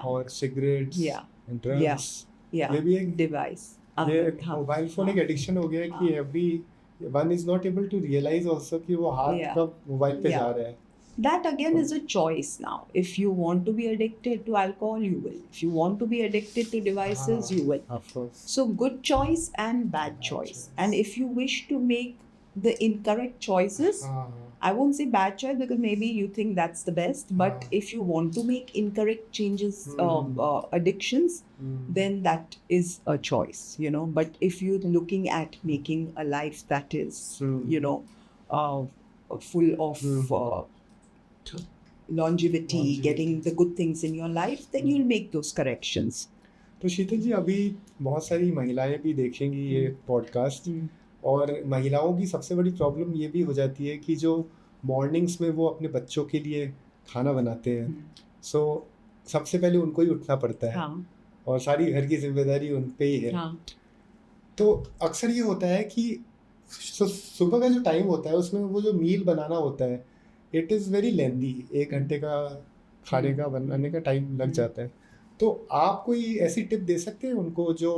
और सिगरेट्स एंड ड्रग्स, ये भी एक डिवाइस. ये मोबाइल फोन एक एडिक्शन हो गया है कि everyone is not able to realise also कि वो हाथ कब मोबाइल पे जा रहा है. That again is a choice now. If you want to be addicted to alcohol, you will. If you want to be addicted to devices, you will. Of course. So good choice and bad choice. And if you wish to make the incorrect choices, I won't say bad choice because maybe you think that's the best, but if you want to make incorrect changes, addictions, then that is a choice, But if you're looking at making a life that is, full of longevity, getting the good things in your life, then you'll make those corrections. तो शीतल जी, अभी बहुत सारी महिलाएं भी देखेंगी ये podcast, और महिलाओं की सबसे बड़ी प्रॉब्लम ये भी हो जाती है कि जो मॉर्निंग्स में वो अपने बच्चों के लिए खाना बनाते हैं, सो सबसे पहले उनको ही उठना पड़ता है. और सारी घर की जिम्मेदारी उन पे ही है. तो अक्सर ये होता है कि सुबह का जो टाइम होता है उसमें वो जो मील बनाना होता है, इट इज़ वेरी लेंदी. 1 घंटे का खाने का बनाने का टाइम लग जाता है. तो आप कोई ऐसी टिप दे सकते हैं उनको जो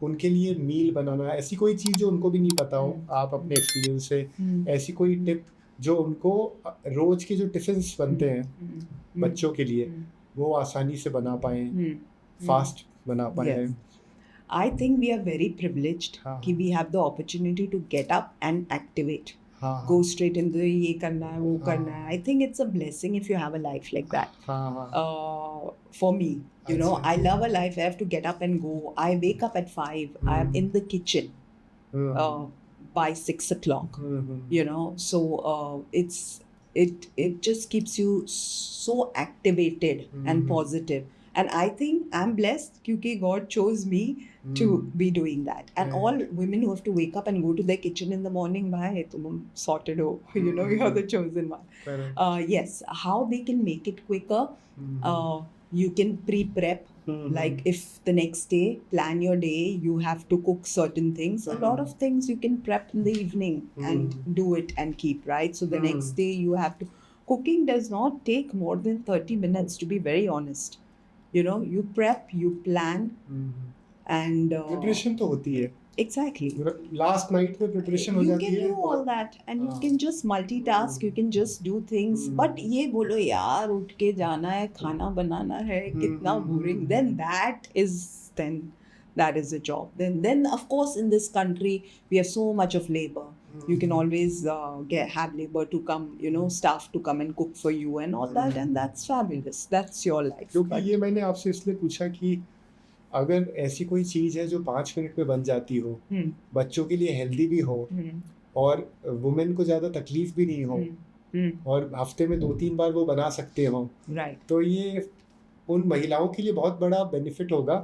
उनके लिए मील बनाना, ऐसी कोई चीज़ जो उनको भी नहीं पता हो, आप अपने एक्सपीरियंस से ऐसी कोई टिप जो उनको रोज के जो टिफिन्स बनते हैं बच्चों के लिए वो आसानी से बना पाएँ, फास्ट बना पाएँ? I think we are very privileged कि we have the opportunity to get up and activate. Go straight into ये करना है, वो करना है. I think it's a blessing if you have a life like that. For me, I love a life. I have to get up and go. I wake up at 5. I am in the kitchen by 6 o'clock. So it just keeps you so activated and positive. And I think I'm blessed because God chose me to be doing that. And all women who have to wake up and go to their kitchen in the morning, bhai, tum sorted ho. You're the chosen one. Yes, how they can make it quicker. You can pre-prep. Like if the next day, plan your day, you have to cook certain things. A lot of things you can prep in the evening and do it and keep, right? So the next day you have to... Cooking does not take more than 30 minutes, to be very honest. You prep, you plan, and preparation तो होती है. Exactly. Last night में preparation हो जाती है. You can do all that, and you can just multitask. You can just do things. But ये बोलो यार उठ के जाना है, खाना बनाना है, कितना boring. Then that is a job. Then of course in this country we have so much of labor. You can always have labor to come, staff to come and cook for you and all that, and that's fabulous. That's your life. क्योंकि ये मैंने आपसे इसलिए पूछा कि अगर ऐसी कोई चीज़ है जो 5 मिनट में बन जाती हो, हम्म बच्चों के लिए हेल्दी भी हो हम्म और वुमेन को ज़्यादा तकलीफ भी नहीं हो हम्म और हफ्ते में 2-3 बार वो बना सकते हो, राइट तो ये उन महिलाओं के लिए बहुत बड़ा बेनिफिट होगा।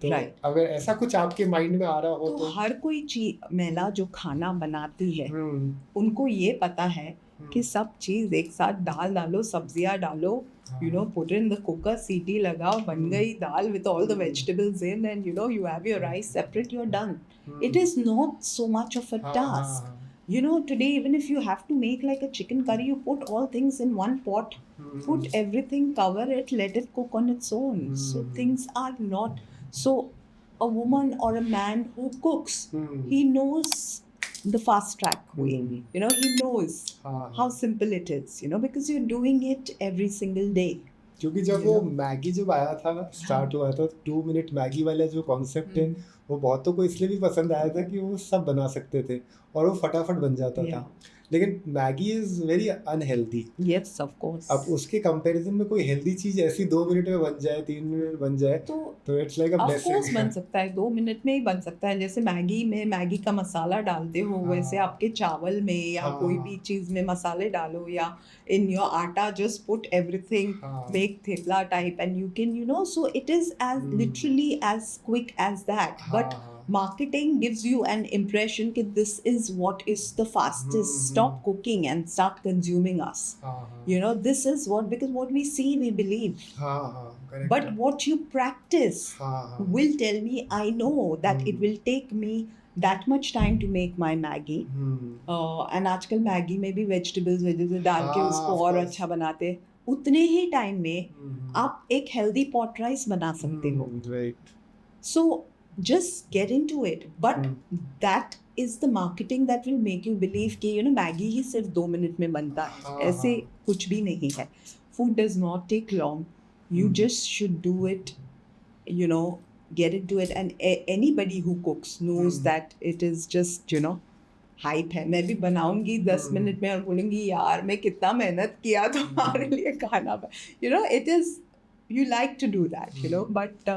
तो राइट अगर ऐसा कुछ आपके माइंड में आ रहा हो तो तो हर कोई चीज महिला जो खाना बनाती है हम्म उनको ये पता है कि हम्म, सब चीज एक साथ दाल डालो, सब्जियां डालो, हाँ, पुट इन द कुकर, सीटी लगाओ, बन गई दाल with all the hmm, vegetables in, and you have your rice separate, you're done. It hmm, is not so much of a हाँ task. हाँ Today, even if you have to make like a chicken curry, you put all things in one pot, put everything, cover it, let it cook on its own. So things are not so. A woman or a man who cooks, he knows the fast track way. He knows हाँ how हाँ simple it is, because you're doing it every single day. क्योंकि जब You वो know? Maggi जब आया था start हुआ था 2 मिनट मैगी वाला जो कॉन्सेप्ट है हम्म, वो बहुतों को इसलिए भी पसंद आया था कि वो सब बना सकते थे और वो फटाफट बन जाता Yeah. था, लेकिन Maggi is very unhealthy. Yes, of course. अब उसके कंपैरिजन में कोई हेल्दी चीज़ ऐसी 2 मिनट में बन जाए 3 मिनट में बन जाए तो तो it's like a of course blessing. बन सकता है, 2 मिनट में ही बन सकता है। जैसे मैगी में मैगी का मसाला डालते हो, वैसे हाँ आपके चावल में या कोई भी हाँ चीज में मसाले डालो, या in your atta just put everything, हाँ make thepla type, and you can so it is as literally as quick as that, but हाँ marketing gives you an impression that this is what is the fastest. Stop cooking and start consuming us. हाँ This is because what we see we believe. हाँ हाँ correct But what you practice हाँ हाँ will tell me, I know that it will take me that much time to make my Maggie. And आजकल Maggi में भी vegetables डाल के हाँ उसको ऑफ और कोर्स अच्छा बनाते हैं। उतने ही टाइम में आप एक हेल्दी पॉट राइस बना सकते हो। Right So just get into it. But that is the marketing that will make you believe कि मैगी ही सिर्फ 2 मिनट में बनता है। हाँ ऐसे हाँ कुछ भी नहीं है। Food does not take long. You just should do it, get into it. And anybody who cooks knows that it is just, hype है। मैं भी बनाऊंगी 10 मिनट में और बोलूंगी यार मैं कितना मेहनत किया तुम्हारे लिए खाना। It is, you like to do that, but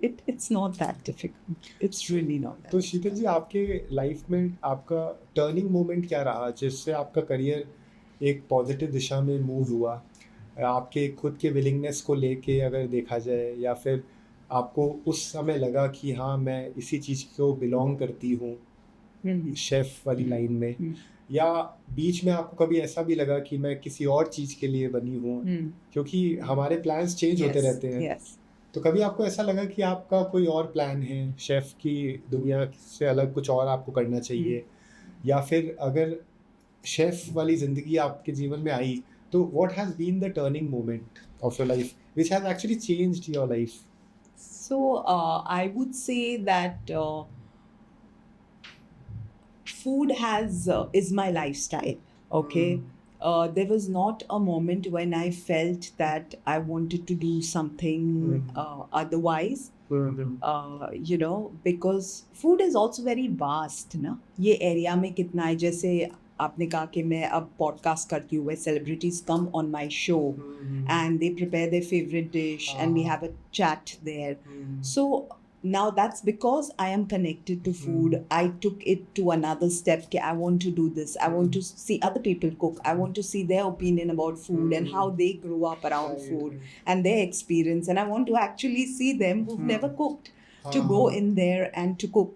it's not that difficult. It's really not that. तो शीतल जी आपके लाइफ में आपका टर्निंग मोमेंट क्या रहा जिससे आपका करियर एक पॉजिटिव दिशा में मूव हुआ? आपके खुद के विलिंगनेस को लेके अगर देखा जाए या फिर आपको उस समय लगा कि हाँ मैं इसी चीज़ को बिलोंग करती हूँ शेफ वाली लाइन में, या बीच में आपको कभी ऐसा भी लगा कि मैं किसी और चीज़ के लिए बनी हूँ, क्योंकि हमारे प्लान्स चेंज होते रहते हैं। Yes. तो कभी आपको ऐसा लगा कि आपका कोई और प्लान है, शेफ की दुनिया से अलग कुछ और आपको करना चाहिए, या फिर अगर शेफ वाली ज़िंदगी आपके जीवन में आई तो what has been the turning moment of your life which has actually changed your life? So I would say that food is my lifestyle. Okay. There was not a moment when I felt that I wanted to do something otherwise. Because food is also very vast ना, ये area में कितना है। जैसे आपने कहा कि मैं अब पॉडकास्ट करती हूँ, celebrities come on my show and they prepare their favorite dish and we have a chat there. So now that's because I am connected to food. I took it to another step. I want to do this. I want to see other people cook. I want to see their opinion about food and how they grew up around food and their experience. And I want to actually see them who've never cooked to go in there and to cook,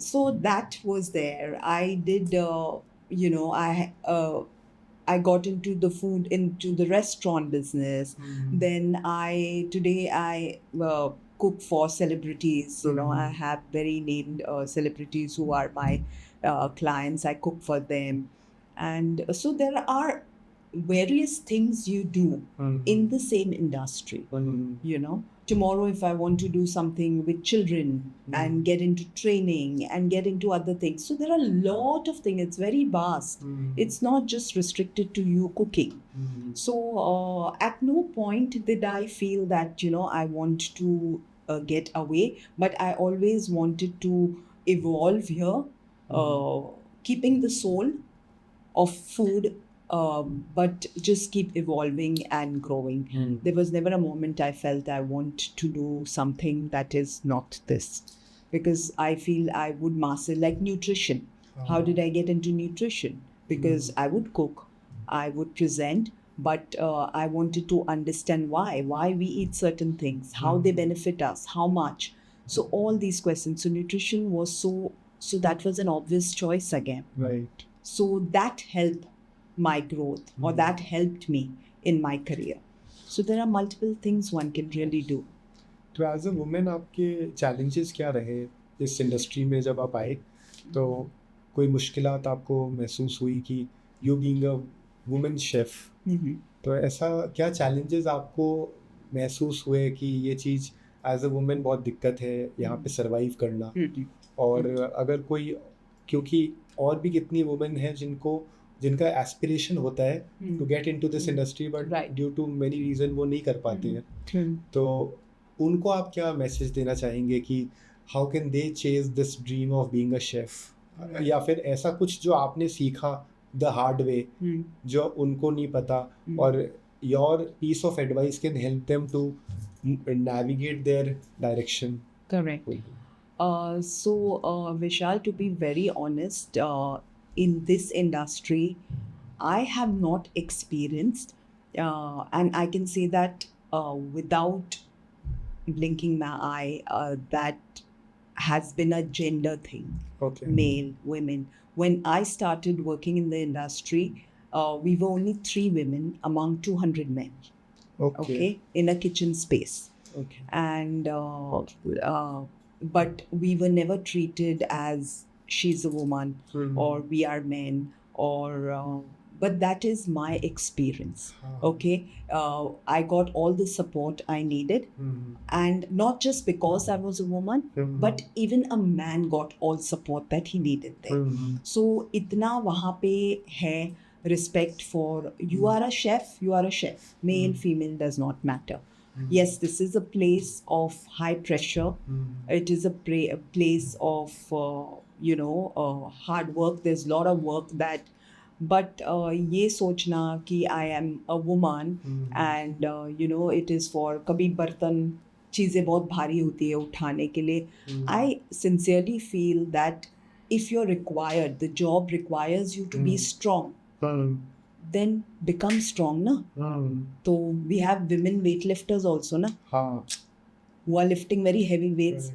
So that was there. I did, I got into the food, into the restaurant business. Then today I cook for celebrities. I have very named celebrities who are my clients. I cook for them. And so there are various things you do in the same industry. Tomorrow if I want to do something with children and get into training and get into other things, so there are a lot of things. It's very vast. It's not just restricted to you cooking. So at no point did I feel that I want to get away, but I always wanted to evolve here, keeping the soul of food but just keep evolving and growing. There was never a moment I felt I want to do something that is not this, because I feel I would master, like nutrition. How did I get into nutrition? Because I would cook, I would present, but I wanted to understand why we eat certain things, how they benefit us, how much. So all these questions. So nutrition was so that was an obvious choice again. Right. So that helped my growth, or that helped me in my career. So there are multiple things one can really do. तो as a women आपके challenges क्या रहे इस industry में जब आप आए? तो कोई मुश्किलात आपको महसूस हुई कि you being a women chef, तो ऐसा क्या चैलेंजेस आपको महसूस हुए कि ये चीज़ एज अ वुमेन बहुत दिक्कत है यहाँ पे सरवाइव करना? और अगर कोई, क्योंकि और भी कितनी वुमेन हैं जिनका एस्पिरेशन होता है to get into this industry, but due to many reason वो नहीं कर पाते हैं, तो उनको आप क्या मैसेज देना चाहेंगे कि how can they chase this dream of being a chef? या फिर ऐसा कुछ जो आपने सीखा द हार्ड वे जो उनको नहीं पता, और your piece of advice can help them to navigate their direction? Correct. Vishal, to be very honest, in this industry, I have not experienced, and I can say that without blinking my eye, that has been a gender thing. Okay. Male, women. When I started working in the industry, we were only 3 women among 200 men. Okay, in a kitchen space. Okay. And but we were never treated as she's a woman or we are men, or but that is my experience. Okay, I got all the support I needed, and not just because I was a woman, but even a man got all support that he needed there. So itna wahan pe hai respect for, you are a chef, male, female does not matter. Yes, this is a place of high pressure. It is a place of hard work. There's a lot of work that, but ye sochna ki I am a woman, and it is for kabhi bartan चीज़ें बहुत भारी होती है उठाने के लिए. I sincerely feel that if you're required, the job requires you to be strong, then become strong, na? So we have women weightlifters also, na? Who are lifting very heavy weights.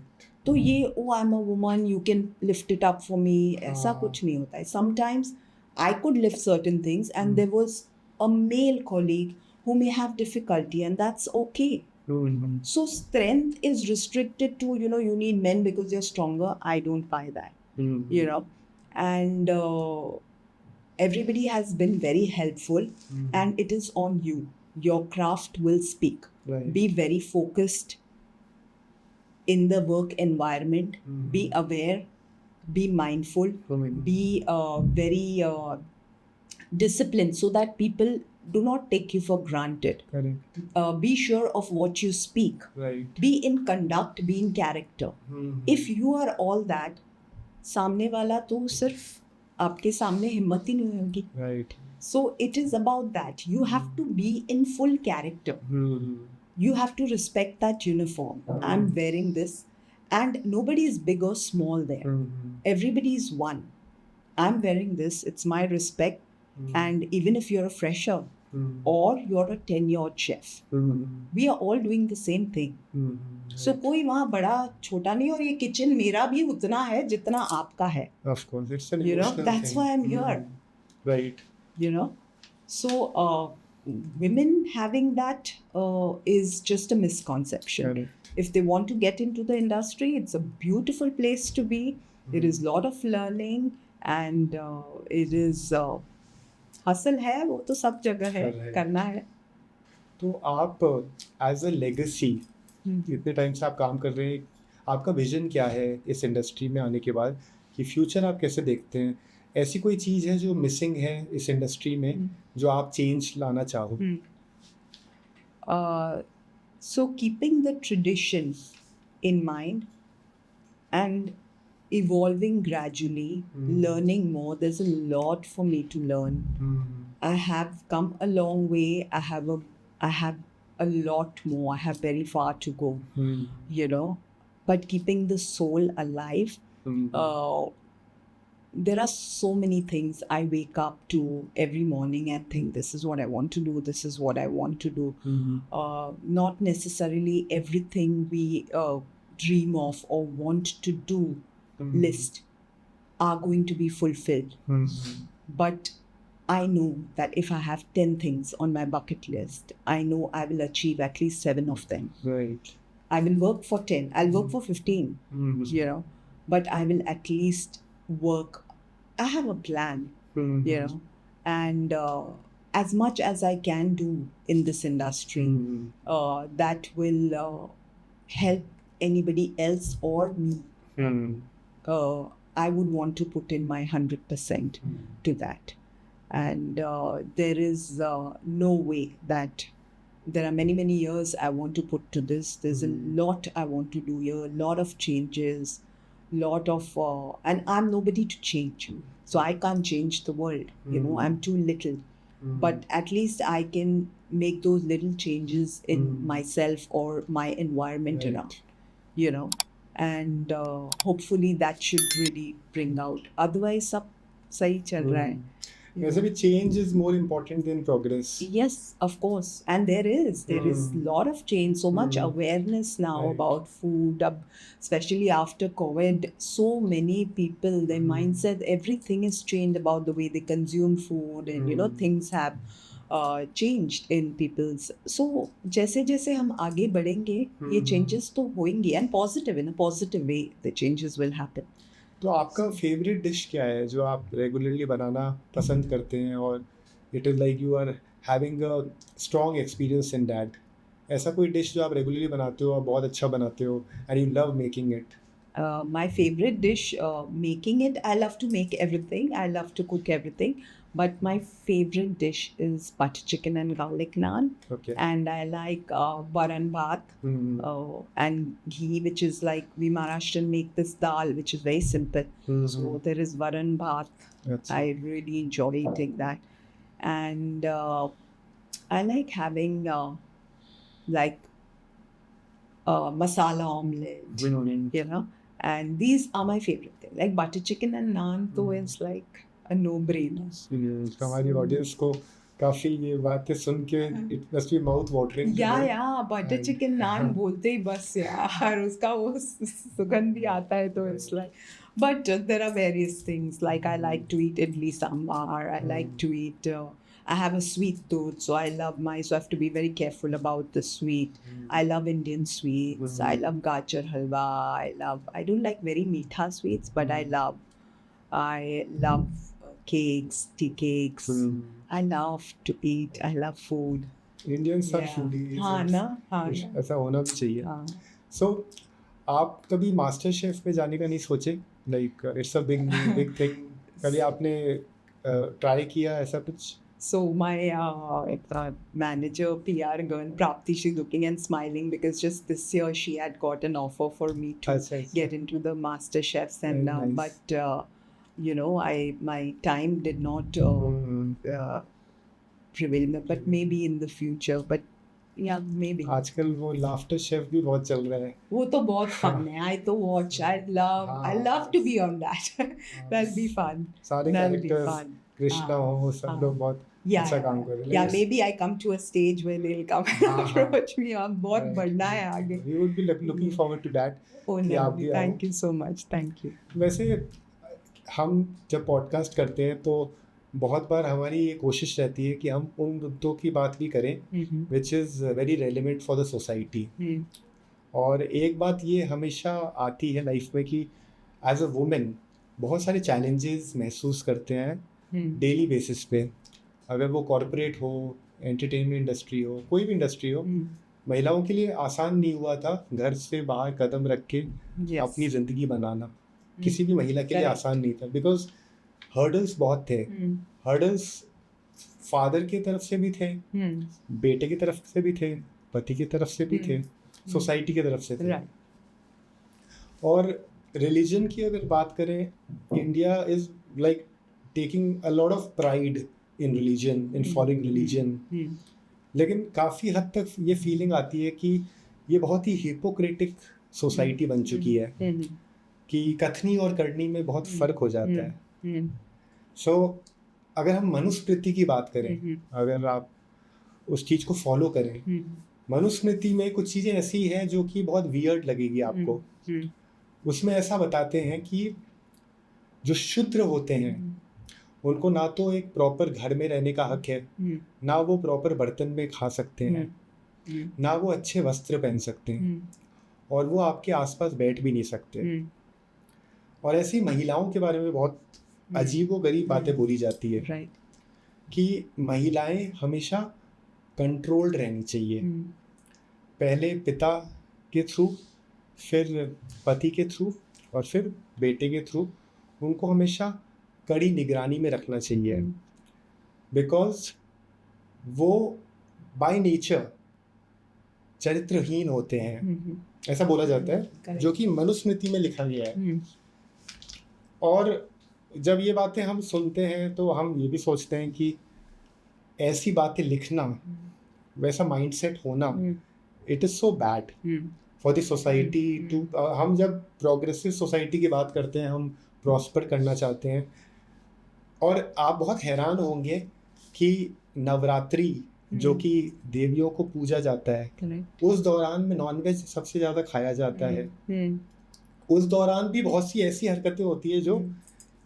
तो ये I'm a woman, you can lift it up for me, ऐसा कुछ नहीं होता है. Sometimes I could lift certain things, and there was a male colleague who may have difficulty, and that's okay. So strength is restricted to, you need men because they're stronger. I don't buy that. And everybody has been very helpful, and it is on you. Your craft will speak. Right. Be very focused in the work environment. Be aware, be mindful, be very disciplined, so that people do not take you for granted. Correct. Be sure of what you speak. Right. Be in conduct, be in character. If you are all that, सामने वाला तो सिर्फ आपके सामने हिम्मत ही नहीं होगी. Right. So it is about that. You have to be in full character. You have to respect that uniform. I'm wearing this, and nobody is big or small there. Everybody is one. I'm wearing this. It's my respect. And even if you're a fresher or you're a tenured chef, we are all doing the same thing. So कोई वहाँ बड़ा छोटा नहीं, और ये kitchen मेरा भी उतना है जितना आपका है. Of course, it's an That's thing. why I'm here. Right. So women having that is just a misconception. Correct. If they want to get into the industry, it's a beautiful place to be. There is a lot of learning, and it is hustle है, वो तो सब जगह है. Correct. करना है. तो आप एज अ लेगेसी इतने टाइम से आप काम कर रहे हैं, आपका विजन क्या है इस इंडस्ट्री में आने के बाद, कि फ्यूचर आप कैसे देखते हैं? ऐसी कोई चीज़ है जो मिसिंग है इस इंडस्ट्री में जो आप चेंज लाना चाहो? So keeping the tradition in mind and evolving gradually, learning more. There's a lot for me to learn. I have come a long way. I have a lot more. I have very far to go, you know. But keeping the soul alive, uh, there are so many things I wake up to every morning and think, this is what I want to do, this is what I want to do. Not necessarily everything we dream of or want to do list are going to be fulfilled. But I know that if I have 10 things on my bucket list, I know I will achieve at least 7 of them. Right. I will work for 10, I'll work for 15, you know, but I will at least work. I have a plan, you know, and as much as I can do in this industry, that will help anybody else or me. I would want to put in my 100% to that. And there is no way that there are many, many years I want to put to this. There's a lot I want to do here, a lot of changes, lot of, and I'm nobody to change. So I can't change the world, you know, I'm too little. But at least I can make those little changes in myself or my environment around, you know, and hopefully that should really bring out. Otherwise, सब सही चल रहा है. वैसे भी change is more important than progress. Yes, of course. And there is a lot of change, so much awareness now about food, especially after COVID. So many people, their mindset, everything is changed about the way they consume food, and you know, things have changed in people's. So जैसे जैसे हम आगे बढ़ेंगे, ये changes तो होंगे, and positive, in a positive way, the changes will happen. तो आपका फेवरेट डिश क्या है जो आप रेगुलरली बनाना पसंद करते हैं और it is like you are having a strong experience in that? ऐसा कोई डिश जो आप रेगुलरली बनाते हो और बहुत अच्छा बनाते हो and you love making it? My favorite dish, making it, I love to make everything. I love to cook everything. But my favorite dish is butter chicken and garlic naan. Okay. And I like varan bhat and ghee, which is like, we Maharashtrian make this dal, which is very simple. So there is varan bhat. I really enjoy eating that. And I like having like masala omelette, you know. And these are my favorite things. Like butter chicken and naan, though it's like a no-brainer. हमारी audience को काफी ये बातें सुन के it must be mouth watering. या butter chicken नान बोलते ही बस यार उसका वो सुगंध भी आता है तो it's like. But there are various things, like I like to eat idli sambar, I like to eat I have a sweet tooth, so I have to be very careful about the sweet. I love Indian sweets. I love gajar halwa. I don't like very meetha sweets, but I love cakes, tea cakes. I love to eat. I love food. Indians are foodies. हाँ ना. ऐसा होना भी चाहिए. So आप कभी master chef पे जाने का नहीं सोचे? Like it's a big thing. कभी आपने ट्राई किया ऐसा कुछ? So my manager, PR girl, Prapti, she's looking and smiling because just this year she had got an offer for me to get into the Master Chefs, and nice. But you know, my time did not prevail, but maybe in the future. But yeah, maybe. आजकल वो laughter chef भी बहुत चल रहा है. वो तो बहुत fun है. I to watch. I love to be on that. That'll be fun. सारे कैरेक्टर्स कृष्णा हो सब लोग बहुत अच्छा काम कर रहे हैं. Yeah, maybe I come to a stage where they'll come and approach me. अब बहुत बढ़ना है आगे. We would be looking forward to that. Oh no, thank you so much. Thank you. वैसे हम जब पॉडकास्ट करते हैं तो बहुत बार हमारी ये कोशिश रहती है कि हम उन मुद्दों की बात भी करें which is very relevant for the society. और एक बात ये हमेशा आती है लाइफ में कि एज अ वुमेन बहुत सारे चैलेंजेस महसूस करते हैं डेली बेसिस पे. अगर वो कॉरपोरेट हो, एंटरटेनमेंट इंडस्ट्री हो, कोई भी इंडस्ट्री हो, महिलाओं के लिए आसान नहीं हुआ था घर से बाहर कदम रख के अपनी ज़िंदगी बनाना. किसी भी महिला के लिए आसान नहीं था बिकॉज हर्डल्स बहुत थे. हर्डल्स फादर की तरफ से भी थे, बेटे की तरफ से भी थे, पति की तरफ से भी थे, सोसाइटी की तरफ से थे. और रिलीजन की अगर बात करें, India is like taking a lot of pride in religion, in following religion, लेकिन काफ़ी हद तक ये फीलिंग आती है कि ये बहुत ही हिपोक्रेटिक सोसाइटी बन चुकी है कि कथनी और करनी में बहुत फ़र्क हो जाता है। सो अगर हम मनुस्मृति की बात करें, अगर आप उस चीज़ को फॉलो करें, मनुस्मृति में कुछ चीज़ें ऐसी हैं जो कि बहुत वियर्ड लगेगी आपको। उसमें ऐसा बताते हैं कि जो शूद्र होते हैं उनको ना तो एक प्रॉपर घर में रहने का हक है, ना वो प्रॉपर बर्तन में खा सकते हैं, ना वो अच्छे वस्त्र पहन सकते हैं, और वो आपके आसपास बैठ भी नहीं सकते। और ऐसी महिलाओं के बारे में बहुत अजीबोगरीब बातें बोली जाती है कि महिलाएं हमेशा कंट्रोल्ड रहनी चाहिए, पहले पिता के थ्रू, फिर पति के थ्रू, और फिर बेटे के थ्रू उनको हमेशा कड़ी निगरानी में रखना चाहिए, बिकॉज वो बाय नेचर चरित्रहीन होते हैं, ऐसा बोला जाता है, जो कि मनुस्मृति में लिखा गया है। और जब ये बातें हम सुनते हैं तो हम ये भी सोचते हैं कि ऐसी बातें लिखना, वैसा माइंडसेट होना, it is so bad for the society too. हम जब प्रोग्रेसिव सोसाइटी की बात करते हैं, हम प्रॉस्पर करना चाहते हैं, और आप बहुत हैरान होंगे कि नवरात्रि जो कि देवियों को पूजा जाता है, उस दौरान में नॉनवेज सबसे ज़्यादा खाया जाता है। उस दौरान भी बहुत सी ऐसी हरकतें होती है जो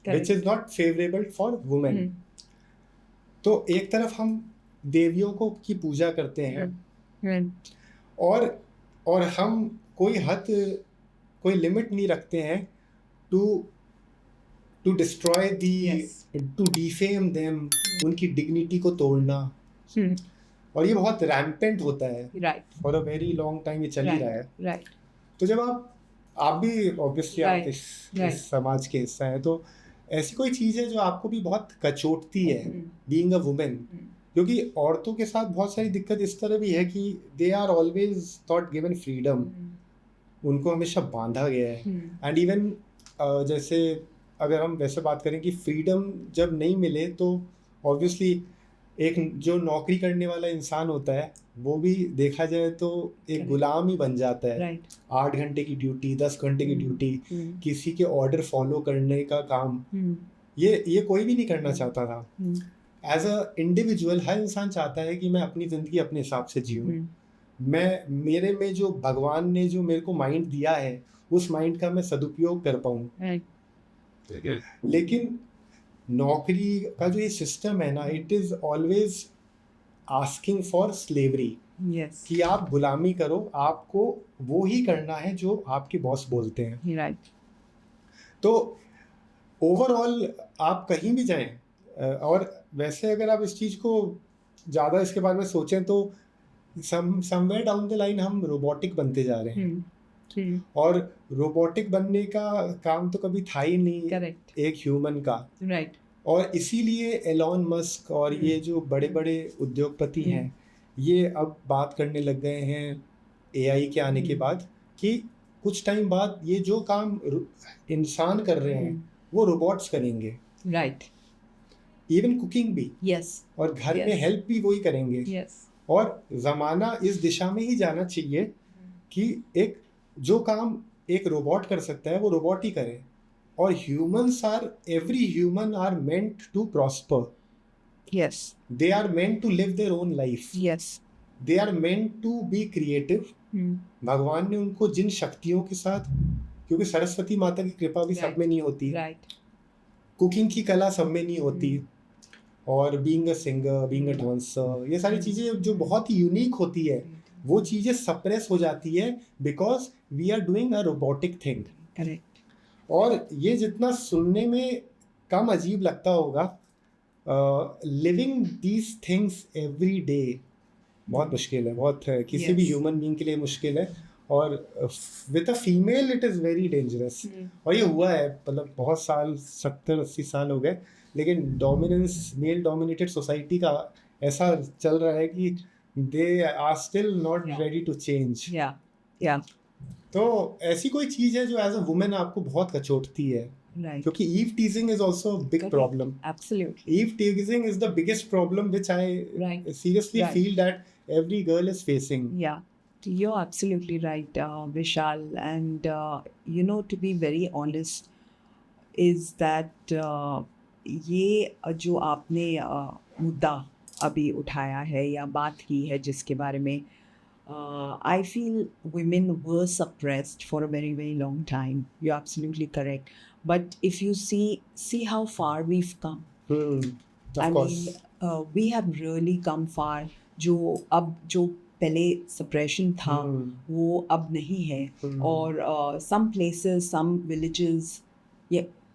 which is not favourable for women. तो एक तरफ हम देवियों को की पूजा करते हैं, और हम कोई हद, कोई लिमिट नहीं रखते हैं to destroy the, to defame them, उनकी डिग्निटी को तोड़ना। और ये बहुत रैम्पेंट होता है for a very long time, ये चल ही रहा है। तो जब आप भी ऑब्वियसली आप इस समाज के हिस्सा हैं, तो ऐसी कोई चीज़ है जो आपको भी बहुत कचोटती है बीइंग अ वुमेन, क्योंकि औरतों के साथ बहुत सारी दिक्कत इस तरह भी है कि they are always not given freedom, उनको हमेशा बांधा गया है। एंड इवन जैसे अगर हम वैसे बात करें कि फ्रीडम जब नहीं मिले तो ऑब्वियसली एक जो नौकरी करने वाला इंसान होता है वो भी देखा जाए तो एक गुलाम ही बन जाता है। 8 घंटे की ड्यूटी, 10 घंटे की ड्यूटी, किसी के ऑर्डर फॉलो करने का काम, ये कोई भी नहीं करना चाहता था। एज अ इंडिविजुअल हर इंसान चाहता है कि मैं अपनी ज़िंदगी अपने हिसाब से जीऊँ, मैं मेरे में जो भगवान ने जो मेरे को माइंड दिया है उस माइंड का मैं सदुपयोग कर पाऊँ। लेकिन नौकरी का जो ये सिस्टम है ना, it is always asking for slavery, कि आप गुलामी करो, आपको वो ही करना है जो आपके बॉस बोलते हैं। तो ओवरऑल आप कहीं भी जाएं, और वैसे अगर आप इस चीज़ को ज़्यादा इसके बारे में सोचें तो समवेयर डाउन द लाइन हम रोबोटिक बनते जा रहे हैं, और रोबोटिक बनने का काम तो कभी था ही नहीं एक ह्यूमन का। और इसीलिए एलॉन मस्क और ये जो बड़े बड़े उद्योगपति हैं, ये अब बात करने लग गए हैं एआई के आने के बाद कि कुछ टाइम बाद ये जो काम इंसान कर रहे हैं वो रोबोट्स करेंगे। इवन कुकिंग भी, और घर में हेल्प भी वही करेंगे। और ज़माना इस दिशा में ही जाना चाहिए कि एक जो काम एक रोबोट कर सकता है वो रोबोट ही करे, और every human are meant to prosper. They are meant to live their own life. They are meant to be creative. भगवान ने उनको जिन शक्तियों के साथ, क्योंकि सरस्वती माता की कृपा भी सब में नहीं होती, कुकिंग की कला सब में नहीं होती, और being a singer, being a dancer, ये सारी चीज़ें जो बहुत ही यूनिक होती है वो चीज़ें सप्रेस हो जाती है because we are doing a robotic thing. और ये जितना सुनने में कम अजीब लगता होगा, living these things every day बहुत मुश्किल है, बहुत है, किसी भी ह्यूमन बीइंग के लिए मुश्किल है, और with a female it is very dangerous. और ये हुआ है, मतलब बहुत साल, 70-80 साल हो गए, लेकिन डोमिनेंस, मेल डोमिनेटेड सोसाइटी का ऐसा चल रहा है कि they are still not ready to change. तो ऐसी कोई चीज़ है जो एज अ वुमेन आपको बहुत कचोटती है? Right. क्योंकि eve teasing is also a big Correct. problem. Absolutely. Eve teasing is the biggest problem which I Right. seriously Right. feel that every girl is facing. Yeah, you're absolutely right, Vishal. And, to be very honest, is that ये जो आपने मुद्दा अभी उठाया है या बात की है जिसके बारे में I feel women were suppressed for a very, very long time. You're absolutely correct. But if you see how far we've come. Of I course. mean, we have really come far. जो पहले suppression था वो अब नहीं है और some places, some villages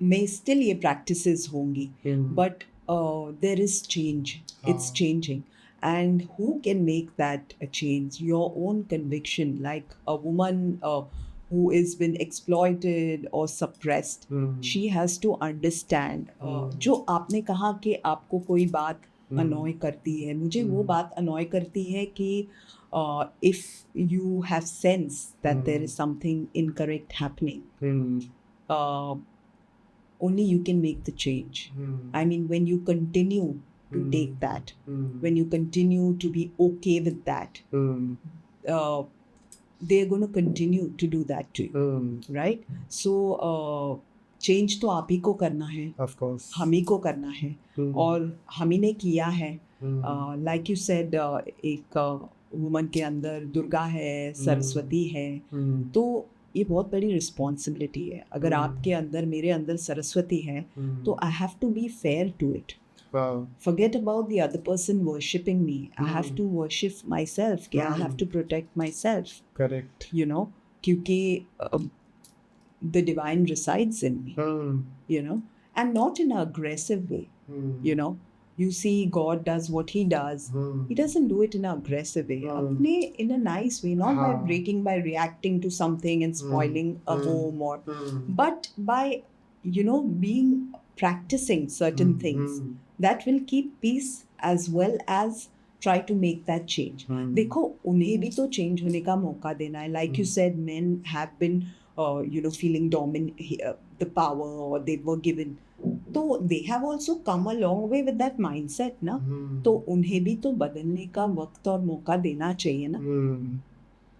may still ये practices होंगी but there is change. It's changing. And who can make that a change? Your own conviction, like a woman who has been exploited or suppressed, she has to understand. जो आपने कहा कि आपको कोई बात annoy करती है, मुझे वो बात annoy करती है कि if you have sense that there is something incorrect happening, only you can make the change. I mean, when you continue to take that, when you continue to be okay with that, they're going to continue to do that to you, right? So change तो आप ही को करना है, of course, हम ही को करना है और हम ही ने किया है. Like you said, एक वुमन के अंदर दुर्गा है, सरस्वती है, तो ये बहुत बड़ी रिस्पॉन्सिबिलिटी है. अगर आपके अंदर मेरे अंदर सरस्वती है तो I have to be fair to it. Wow. Forget about the other person worshipping me. I have to worship myself. I have to protect myself. Correct. क्योंकि the divine resides in me. And not in an aggressive way. You see God does what he does. He doesn't do it in an aggressive way. In a nice way, not by reacting to something and spoiling a home but by, practicing certain things that will keep peace as well as try to make that change. देखो उन्हें भी तो change होने का मौका देना है. Like you said, men have been feeling the power or they were given. तो they have also come a long way with that mindset ना. तो उन्हें भी तो बदलने का वक्त और मौका देना चाहिए ना.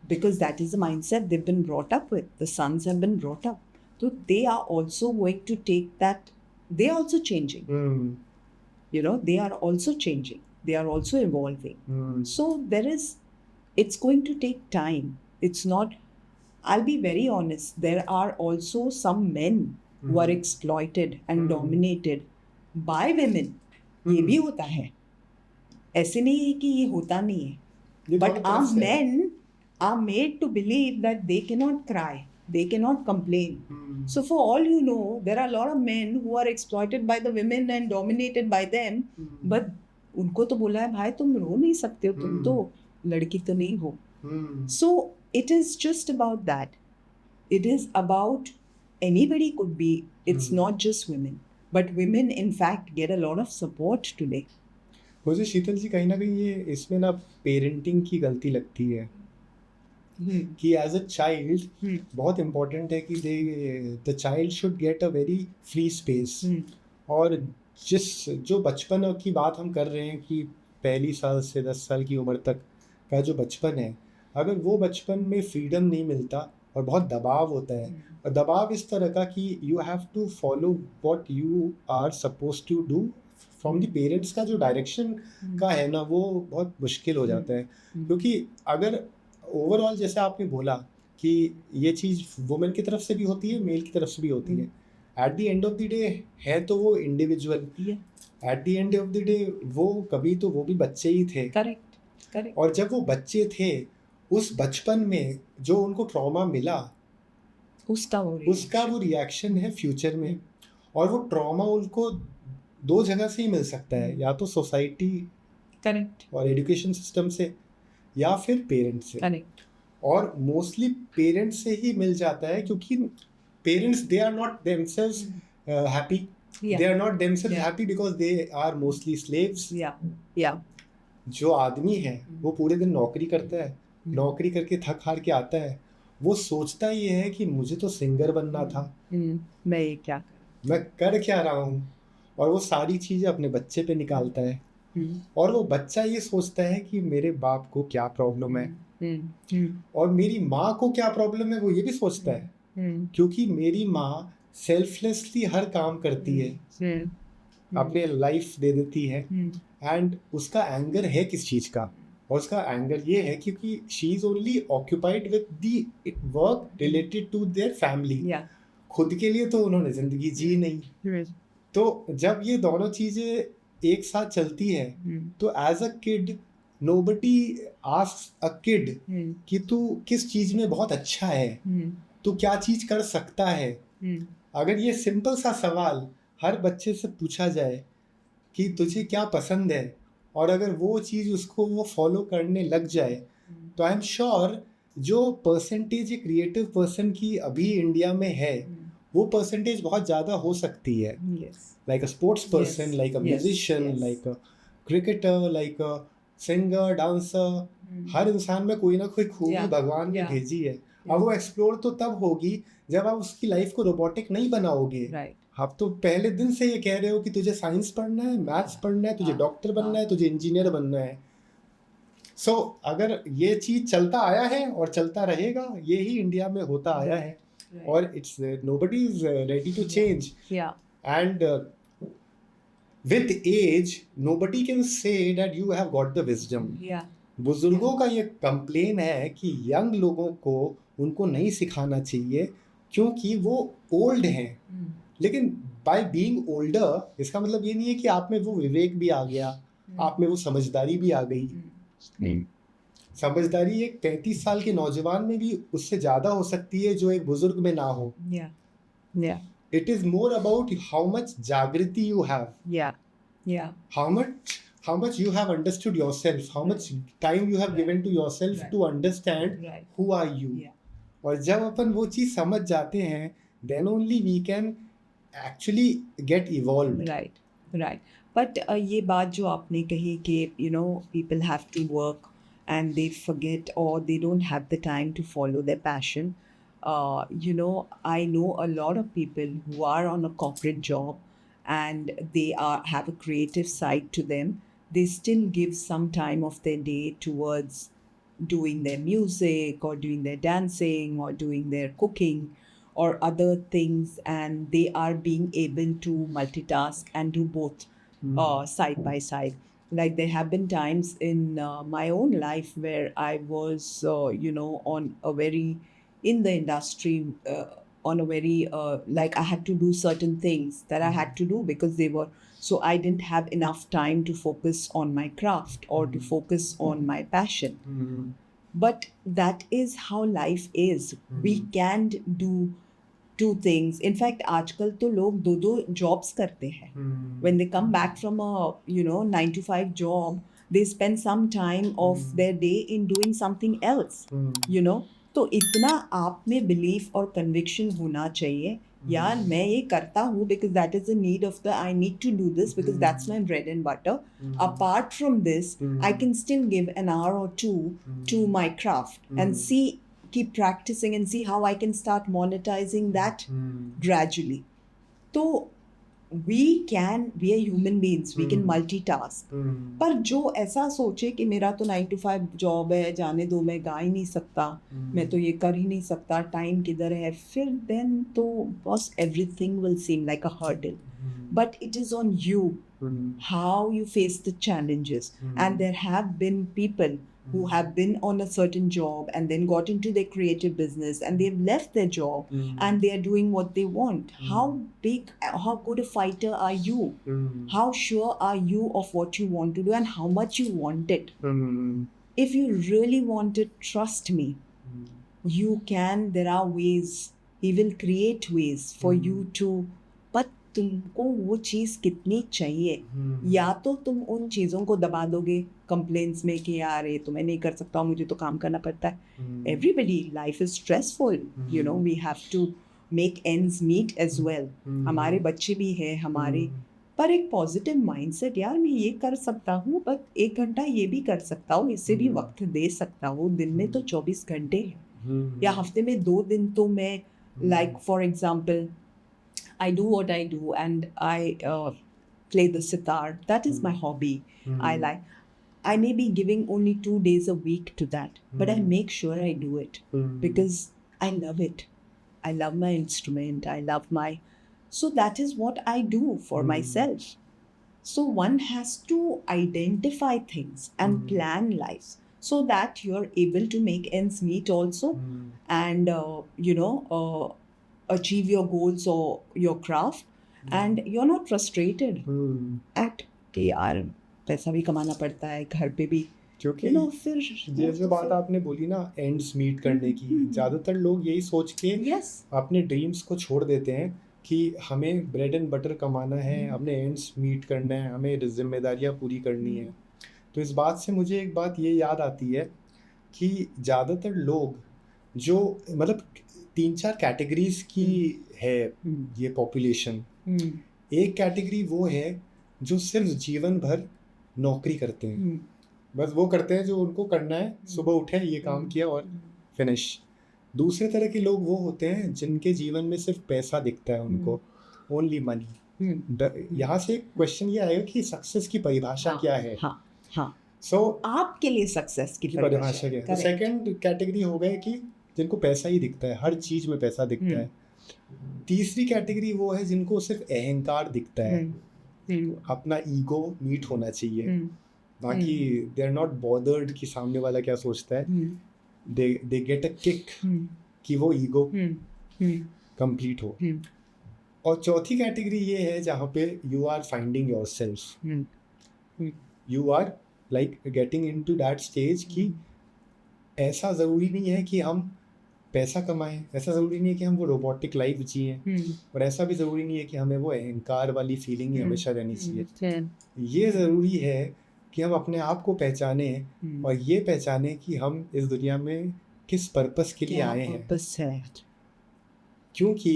Because that is the mindset they've been brought up with. The sons have been brought up. So they are also going to take that. They are also changing. They are also changing. They are also evolving. So it's going to take time. It's not, I'll be very honest, there are also some men who are exploited and dominated by women. ये भी होता है. ऐसे नहीं है कि ये होता नहीं है. But our men are made to believe that they cannot cry. They cannot complain. So for all you know, there are a lot of men who are exploited by the women and dominated by them. But उनको तो बोला है भाई तुम रो नहीं सकते हो, तुम तो लड़की तो नहीं हो. So it is just about that. It is about anybody could be. It's not just women. But women in fact get a lot of support today. मुझे शीतल जी कहीं ना कहीं ये इसमें ना पेरेंटिंग की गलती लगती है कि एज अ चाइल्ड बहुत इम्पोर्टेंट है कि the child should get a very free space. और जो बचपन की बात हम कर रहे हैं कि पहली साल से 10 साल की उम्र तक का जो बचपन है, अगर वो बचपन में फ्रीडम नहीं मिलता और बहुत दबाव होता है, और दबाव इस तरह का कि you have to follow what you are suppose to do from the parents का जो डायरेक्शन का है ना, वो बहुत मुश्किल हो जाता है. क्योंकि अगर ओवरऑल जैसे आपने बोला कि ये चीज़ वुमेन की तरफ से भी होती है, मेल की तरफ से भी होती है. At the end of the day है तो वो individual. At the end of the day वो कभी तो वो भी बच्चे ही थे. करेक्ट. और जब वो बच्चे थे, उस बचपन में जो उनको ट्रॉमा मिला, उसका वो रिएक्शन है फ्यूचर में. और वो ट्रॉमा उनको 2 जगह से ही मिल सकता है, या तो सोसाइटी और एजुकेशन सिस्टम से, या फिर पेरेंट्स से. करेक्ट. और मोस्टली पेरेंट्स से ही मिल जाता है, क्योंकि parents they are not themselves happy. They are not themselves happy because they are mostly slaves. जो आदमी है वो पूरे दिन नौकरी करता है, नौकरी करके थक हार के आता है, वो सोचता ये है कि मुझे तो सिंगर बनना था, मैं ये क्या मैं कर क्या रहा हूँ, और वो सारी चीज़ें अपने बच्चे पे निकालता है, और वो बच्चा ये सोचता है कि मेरे बाप को क्या प्रॉब्लम है और मेरी माँ को क्या प्रॉब्लम है, वो ये भी सोचता है, क्योंकि मेरी माँ सेल्फलेसली हर काम करती है, अपने लाइफ दे देती है, एंड उसका एंगर है किस चीज़ का, और उसका एंगर ये है क्योंकि she is only occupied with the work related to their family, खुद के लिए तो उन्होंने जिंदगी जी नहीं। तो जब ये दोनों चीजें एक साथ चलती है, तो as a kid nobody asks a kid कि तू किस चीज में बहुत अच्छा है, तू क्या चीज कर सकता है। अगर ये सिंपल सा सवाल हर बच्चे से पूछा जाए कि तुझे क्या पसंद है, और अगर वो चीज़ उसको वो फॉलो करने लग जाए, तो आई एम श्योर जो परसेंटेज एक क्रिएटिव पर्सन की अभी इंडिया में है, वो परसेंटेज बहुत ज़्यादा हो सकती है। Like a sports person, like a musician, like a cricketer, like a singer, dancer, हर इंसान में कोई ना कोई खूबी भगवान ने भेजी है। अब वो एक्सप्लोर तो तब होगी जब आप उसकी लाइफ को रोबोटिक नहीं बनाओगे। आप तो पहले दिन से ये कह रहे हो कि तुझे साइंस पढ़ना है, मैथ्स पढ़ना है, तुझे डॉक्टर बनना है, तुझे इंजीनियर बनना है। सो अगर ये चीज चलता आया है और चलता रहेगा, ये ही इंडिया में होता आया है, और it's nobody is ready to change, and with age nobody can say that you have got the wisdom. बुजुर्गों का ये कंप्लेन है कि यंग लोगों को उनको नहीं सिखाना चाहिए क्योंकि वो ओल्ड हैं, लेकिन बाय बीइंग ओल्डर इसका मतलब ये नहीं है कि आप में वो विवेक भी आ गया, आप में वो समझदारी भी आ गई। समझदारी एक 33 साल के नौजवान में भी उससे ज्यादा हो सकती है जो एक बुजुर्ग में ना हो। It is more about how much जागृति you have, how much you have understood yourself, how much time you have given to yourself to understand who are you. और जब अपन वो चीज समझ जाते हैं, then only we can actually get evolved. Right. But ये बात जो आपने कही कि people have to work and they forget or they don't have the time to follow their passion. I know a lot of people who are on a corporate job and they have a creative side to them. They still give some time of their day towards doing their music or doing their dancing or doing their cooking or other things, and they are being able to multitask and do both side by side. Like there have been times in my own life where I was on a very in the industry on a very like I had to do certain things that I had to do because they were, so I didn't have enough time to focus on my craft or to focus on my passion. But that is how life is. We can't do two things. In fact, आजकल तो लोग दो jobs करते हैं. When they come back from a 9 to 5 job, they spend some time of their day in doing something else. तो इतना आप में बिलीफ और कन्विक्शन होना चाहिए, यार मैं ये करता हूँ because that is the need of the, I need to do this because that's my bread and butter. Apart from this, I can still give an hour or two to my craft and keep practicing and see how I can start monetizing that gradually. So we are human beings, we can multitask. पर जो ऐसा सोचे कि मेरा तो 9 to 5 job है, जाने दो, मैं गा ही नहीं सकता, मैं तो ये कर ही नहीं सकता, टाइम किधर है, फिर then तो बस everything will seem like a hurdle. But it is on you how you face the challenges. And there have been people who have been on a certain job and then got into their creative business and they've left their job and they are doing what they want. How good a fighter are you? How sure are you of what you want to do and how much you want it? If you really want it, trust me, you can, there are ways, he will create ways for you to, but तुमको वो चीज़ कितनी चाहिए, या तो तुम उन चीज़ों को दबा दोगे कंप्लेंट्स में कि यार ये तो मैं नहीं कर सकता हूँ, मुझे तो काम करना पड़ता है. Everybody, life is stressful, we have to make ends meet as well. हमारे बच्चे भी हैं हमारे, पर एक पॉजिटिव माइंडसेट, यार मैं ये कर सकता हूँ, बट 1 घंटा ये भी कर सकता हूँ, इससे भी वक्त दे सकता हूँ. दिन में तो 24 घंटे हैं, या हफ्ते में 2 दिन तो मैं, like for example I do what I do, and I play the sitar. That is my hobby. I like. I may be giving only 2 days a week to that, but I make sure I do it because I love it. I love my instrument. I love my. So that is what I do for myself. So one has to identify things and plan lives so that you're able to make ends meet also, and achieve your goals or your craft, and you're not frustrated at कि यार पैसा भी कमाना पड़ता है, घर पे भी क्योंकि फिर ये जो बात आपने बोली ना एंड्स मीट करने की, ज़्यादातर लोग यही सोच के अपने ड्रीम्स को छोड़ देते हैं कि हमें ब्रेड एंड बटर कमाना है, अपने एंड्स मीट करना है, हमें जिम्मेदारियां पूरी करनी है। तो इस बात से मुझे एक बात ये याद आती है कि ज़्यादातर लोग जो मतलब 3-4 कैटेगरीज की है ये पॉपुलेशन। एक कैटेगरी वो है जो सिर्फ जीवन भर नौकरी करते हैं, बस वो करते हैं जो उनको करना है, सुबह उठे ये काम किया और फिनिश। दूसरे तरह के लोग वो होते हैं जिनके जीवन में सिर्फ पैसा दिखता है उनको, ओनली मनी। यहाँ से क्वेश्चन ये आएगा कि सक्सेस की परिभाषा क्या है? सो आपके लिए सक्सेस की परिभाषा क्या है? सेकंड कैटेगरी हो गए कि जिनको पैसा ही दिखता है, हर चीज में पैसा दिखता है। तीसरी कैटेगरी वो है जिनको सिर्फ अहंकार दिखता है, अपना ईगो मीट होना चाहिए, बाकी दे आर नॉट बॉदर्ड कि सामने वाला क्या सोचता है। they get a kick कि वो ईगो कंप्लीट हो। और चौथी कैटेगरी ये है जहाँ पे you are finding yourself, you are like getting into that stage कि ऐसा ज़रूरी नहीं है कि हम पैसा कमाएं, ऐसा ज़रूरी नहीं है कि हम वो रोबोटिक लाइफ जिए, और ऐसा भी ज़रूरी नहीं है कि हमें वो अहंकार वाली फीलिंग ही हमेशा रहनी चाहिए। ये ज़रूरी है कि हम अपने आप को पहचाने और ये पहचाने कि हम इस दुनिया में किस पर्पस के लिए आए हैं। क्योंकि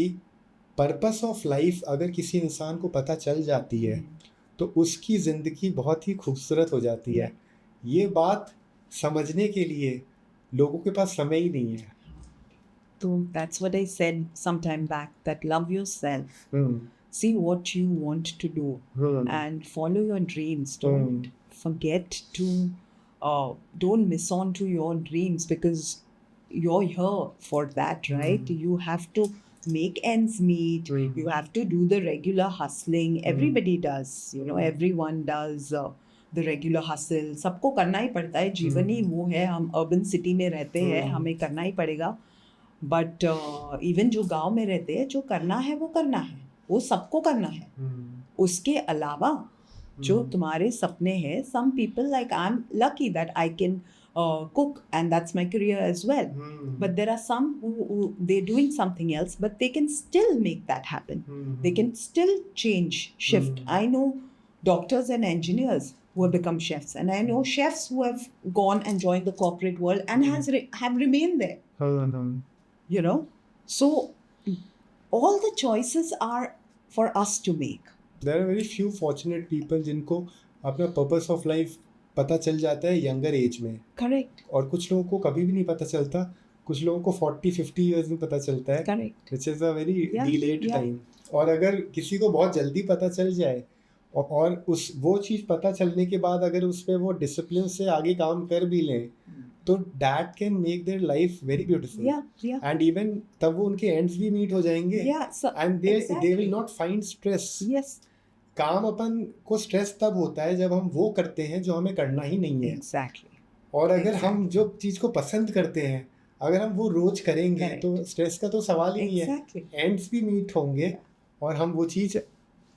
पर्पस ऑफ लाइफ अगर किसी इंसान को पता चल जाती है तो उसकी ज़िंदगी बहुत ही खूबसूरत हो जाती है। ये बात समझने के लिए लोगों के पास समय ही नहीं है। So that's what I said some time back, that love yourself, see what you want to do, and follow your dreams. Don't forget to don't miss on to your dreams, because you're here for that, right? You have to make ends meet. You have to do the regular hustling. Everybody does, everyone does the regular hustle. सबको करना ही पड़ता है, जीवन ही वो है। हम urban city में रहते हैं, हमें करना ही पड़ेगा। बट इवन जो गांव में रहते हैं, जो करना है वो करना है, वो सबको करना है। उसके अलावा जो तुम्हारे सपने हैं, some people like I am lucky that I can cook, and that's my career as well. But there are some who they're doing something else, but they can still make that happen. They can still change, shift. I know doctors and engineers who have become chefs, and I know chefs who have gone and joined the corporate world and have remained there. So all the choices are for us to make. There are very few fortunate people जिनको अपना purpose of life पता चल जाता है younger age में। Correct. और कुछ लोगों को कभी भी नहीं पता चलता, कुछ लोगों को 40-50 ईयर्स में पता चलता है। Correct. Which is a very delayed time. और अगर किसी को बहुत जल्दी पता चल जाए और उस वो चीज़ पता चलने के बाद अगर उस पर वो डिसिप्लिन से आगे काम कर भी लें, तो that can make their life very beautiful. And even तब वो उनके एंड्स भी मीट हो जाएंगे, and they will not find stress. काम अपन को स्ट्रेस तब होता है जब हम वो करते हैं जो हमें करना ही नहीं है। Exactly. और अगर हम जो चीज़ को पसंद करते हैं, अगर हम वो रोज करेंगे तो स्ट्रेस का तो सवाल ही नहीं है। एंड्स भी मीट होंगे और हम वो चीज़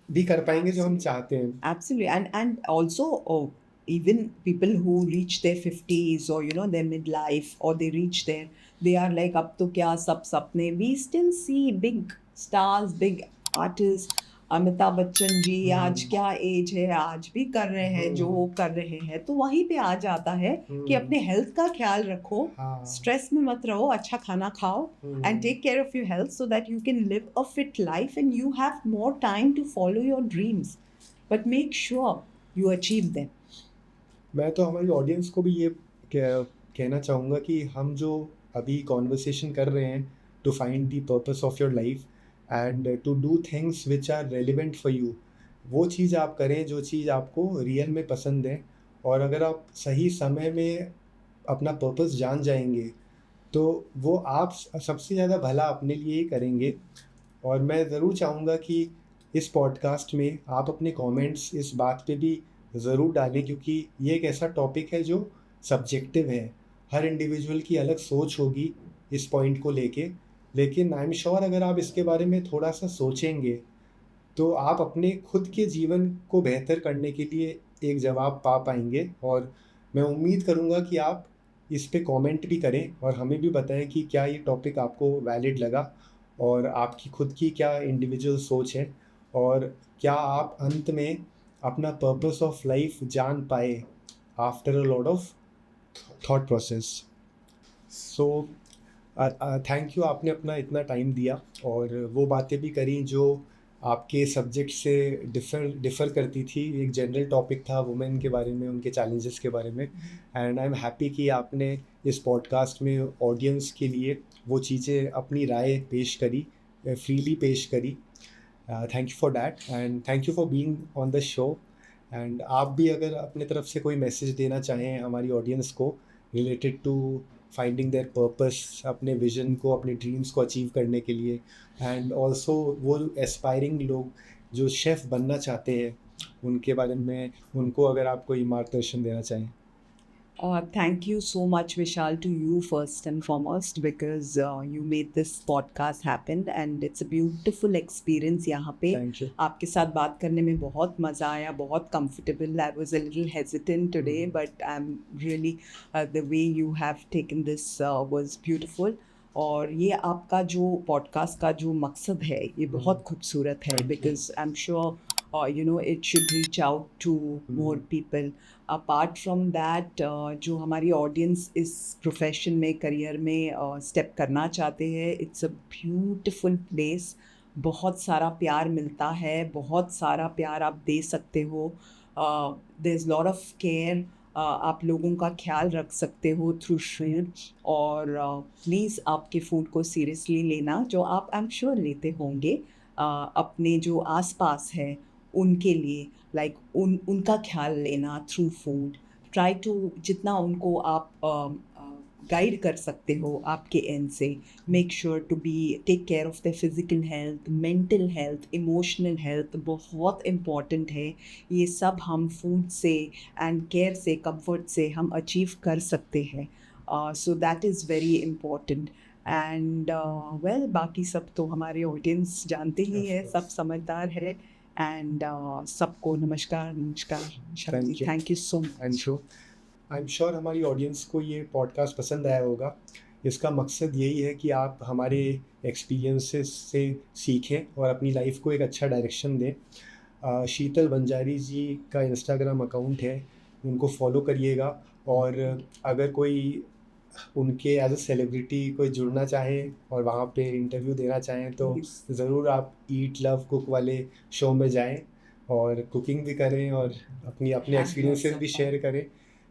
भी कर पाएंगे जो हम चाहते हैं। Absolutely. And also even people who reach their 50s or their midlife, or they reach there, they are like अब तो क्या सब सपने। We still see big stars, big artists. Amitabh Bachchan ji आज क्या एज है, आज भी कर रहे हैं जो वो कर रहे हैं। तो वहीं पे आ जाता है कि अपने हेल्थ का ख्याल रखो, स्ट्रेस में मत रहो, अच्छा खाना खाओ, and take care of your health so that you can live a fit life and you have more time to follow your dreams, but make sure you achieve them. मैं तो हमारी ऑडियंस को भी ये कहना चाहूँगा कि हम जो अभी कॉन्वर्सेशन कर रहे हैं to find the purpose of your life, and to do things which are relevant for you. वो चीज़ आप करें जो चीज़ आपको रियल में पसंद है, और अगर आप सही समय में अपना पर्पस जान जाएंगे तो वो आप सबसे ज़्यादा भला अपने लिए ही करेंगे। और मैं ज़रूर चाहूँगा कि इस पॉडकास्ट में आप अपने कमेंट्स इस बात पे भी ज़रूर डालें, क्योंकि ये एक ऐसा टॉपिक है जो सब्जेक्टिव है। हर इंडिविजुअल की अलग सोच होगी इस पॉइंट को लेके, लेकिन आई एम श्योर अगर आप इसके बारे में थोड़ा सा सोचेंगे तो आप अपने खुद के जीवन को बेहतर करने के लिए एक जवाब पा पाएंगे। और मैं उम्मीद करूँगा कि आप इस पे कमेंट भी करें और हमें भी बताएं कि क्या ये टॉपिक आपको वैलिड लगा और आपकी खुद की क्या इंडिविजुअल सोच है, और क्या आप अंत में अपना पर्पस ऑफ लाइफ जान पाए after a lot of thought process. So thank you, आपने अपना इतना टाइम दिया और वो बातें भी करी जो आपके सब्जेक्ट से डिफ़र करती थी। एक जनरल टॉपिक था वुमेन के बारे में, उनके चैलेंजेस के बारे में, एंड आई एम हैप्पी कि आपने इस पॉडकास्ट में ऑडियंस के लिए वो चीज़ें अपनी राय पेश करी, फ्रीली पेश करी। Thank you for that and thank you for being on the show. And आप भी अगर अपने तरफ से कोई मैसेज देना चाहें हमारी ऑडियंस को related to finding their purpose, अपने विजन को, अपने ड्रीम्स को अचीव करने के लिए, एंड ऑल्सो वो एस्पायरिंग लोग जो शेफ़ बनना चाहते हैं उनके बारे में उनको अगर आप कोई मार्गदर्शन देना चाहें। Thank you so much, Vishal, to you first and foremost, because you made this podcast happen and it's a beautiful experience यहाँ पे। Thank you. आपके साथ बात करने में बहुत मज़ा आया, बहुत comfortable. I was a little hesitant today, but I'm really the way you have taken this was beautiful. और ये आपका जो पॉडकास्ट का जो मकसद है ये बहुत खूबसूरत है, because I am sure you know it should reach out to more people. Apart from that जो हमारी ऑडियंस इस प्रोफेशन में, करियर में स्टेप करना चाहते हैं, इट्स अ ब्यूटिफुल प्लेस। बहुत सारा प्यार मिलता है, बहुत सारा प्यार आप दे सकते हो। There is lot of care, आप लोगों का ख्याल रख सकते हो थ्रू फूड। और प्लीज़ आपके फूड को सीरियसली लेना, जो आप आई एम श्योर लेते होंगे। अपने जो आसपास है उनके लिए उनका ख्याल लेना थ्रू फूड। ट्राई टू जितना उनको आप गाइड कर सकते हो आपके एंड से, make sure to be take care of the physical health, mental health, emotional health बहुत इम्पॉर्टेंट है। ये सब हम फूड से एंड केयर से, कंफर्ट से हम अचीव कर सकते हैं। So that is very important. And well बाकी सब तो हमारे ऑडियंस जानते ही है, सब समझदार है। एंड सबको नमस्कार शक्ति, thank you so much. I am sure हमारी ऑडियंस को ये पॉडकास्ट पसंद आया होगा। इसका मकसद यही है कि आप हमारे एक्सपीरियंसेस से सीखें और अपनी लाइफ को एक अच्छा डायरेक्शन दें। शीतल बंजारी जी का इंस्टाग्राम अकाउंट है, उनको फॉलो करिएगा। और अगर कोई उनके एज अ सेलिब्रिटी कोई जुड़ना चाहे और वहाँ पे इंटरव्यू देना चाहें तो ज़रूर आप ईट लव कुक वाले शो में जाएं और कुकिंग भी करें और अपने एक्सपीरियंसेस भी शेयर करें,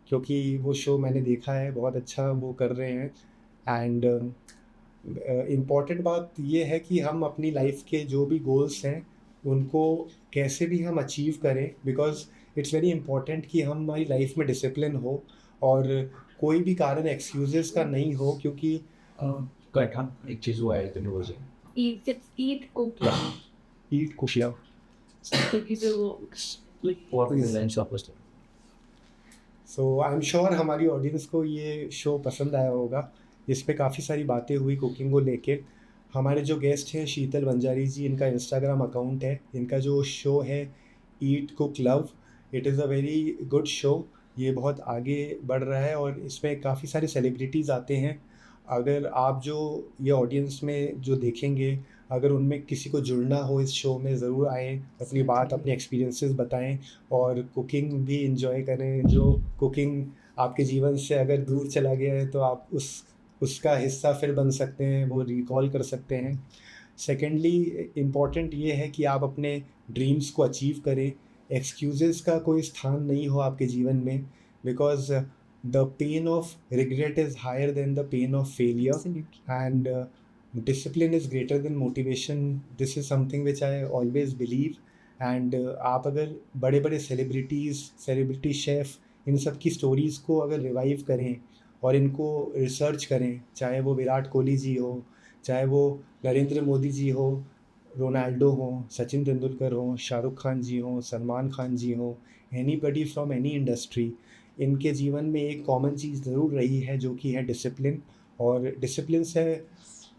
क्योंकि वो शो मैंने देखा है, बहुत अच्छा वो कर रहे हैं। एंड इम्पॉर्टेंट बात ये है कि हम अपनी लाइफ के जो भी गोल्स हैं उनको कैसे भी हम अचीव करें, बिकॉज इट्स वेरी इम्पॉर्टेंट कि हमारी लाइफ में डिसिप्लिन हो और कोई भी कारण एक्सक्यूजेस का नहीं हो, क्योंकि एक चीज़ वो है eat cook love. So I am sure हमारी ऑडियंस को ये शो पसंद आया होगा। इस पे काफ़ी सारी बातें हुई कुकिंग को लेके। हमारे जो गेस्ट हैं शीतल बंजारी जी, इनका इंस्टाग्राम अकाउंट है, इनका जो शो है eat cook love, it is a very good show. ये बहुत आगे बढ़ रहा है और इसमें काफ़ी सारे सेलिब्रिटीज़ आते हैं। अगर आप जो ये ऑडियंस में जो देखेंगे, अगर उनमें किसी को जुड़ना हो इस शो में, ज़रूर आएँ, अपनी बात, अपने एक्सपीरियंसेस बताएं और कुकिंग भी इंजॉय करें। जो कुकिंग आपके जीवन से अगर दूर चला गया है तो आप उसका हिस्सा फिर बन सकते हैं, वो रिकॉल कर सकते हैं। सेकेंडली इम्पॉर्टेंट ये है कि आप अपने ड्रीम्स को अचीव करें। एक्सक्यूज़ेस का कोई स्थान नहीं हो आपके जीवन में, because the pain of regret is higher than the pain of failure. And discipline is greater than motivation, this is something which I always believe. And आप अगर बड़े बड़े सेलिब्रिटी शेफ़, इन सब की स्टोरीज़ को अगर रिवाइव करें और इनको रिसर्च करें, चाहे वो विराट कोहली जी हो, चाहे वो नरेंद्र मोदी जी हो, रोनाल्डो हो, सचिन तेंदुलकर हो, शाहरुख खान जी हो, सलमान खान जी हो, एनीबडी फ्रॉम एनी इंडस्ट्री, इनके जीवन में एक कॉमन चीज़ ज़रूर रही है जो कि है डिसिप्लिन। और डिसिप्लिन से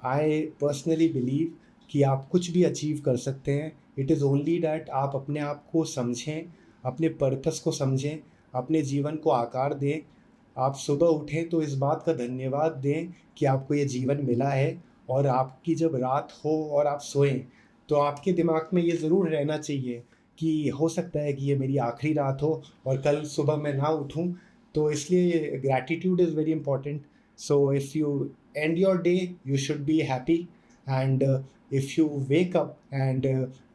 आई पर्सनली बिलीव कि आप कुछ भी अचीव कर सकते हैं। इट इज़ ओनली डैट आप अपने आप को समझें, अपने पर्पस को समझें, अपने जीवन को आकार दें। आप सुबह उठें तो इस बात का धन्यवाद दें कि आपको ये जीवन मिला है, और आपकी जब रात हो और आप सोएं तो आपके दिमाग में ये ज़रूर रहना चाहिए कि हो सकता है कि ये मेरी आखिरी रात हो और कल सुबह मैं ना उठूं। तो इसलिए gratitude is very important. So if you end your day, you should be happy, and if you wake up and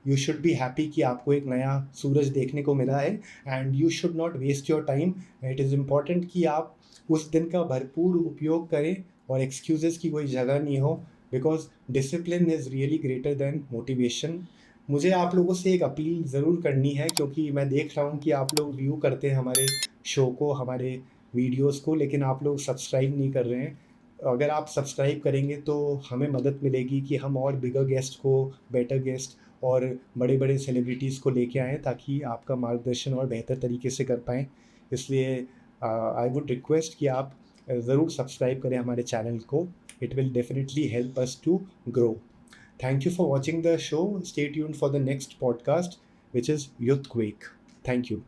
you should be happy कि आपको एक नया सूरज देखने को मिला है, and you should not waste your time. It is important कि आप उस दिन का भरपूर उपयोग करें और excuses की कोई जगह नहीं हो, because discipline is really greater than motivation. मुझे आप लोगों से एक अपील ज़रूर करनी है, क्योंकि मैं देख रहा हूँ कि आप लोग व्यू करते हैं हमारे शो को, हमारे वीडियोज़ को, लेकिन आप लोग सब्सक्राइब नहीं कर रहे हैं। अगर आप सब्सक्राइब करेंगे तो हमें मदद मिलेगी कि हम और बिगर गेस्ट को, बेटर गेस्ट और बड़े बड़े सेलिब्रिटीज़ को लेके आएँ, ताकि आपका मार्गदर्शन और बेहतर तरीके से कर पाएँ। इसलिए आई वुड रिक्वेस्ट कि आप ज़रूर सब्सक्राइब करें हमारे चैनल को। It will definitely help us to grow. Thank you for watching the show. Stay tuned for the next podcast which is Youthquake. Thank you.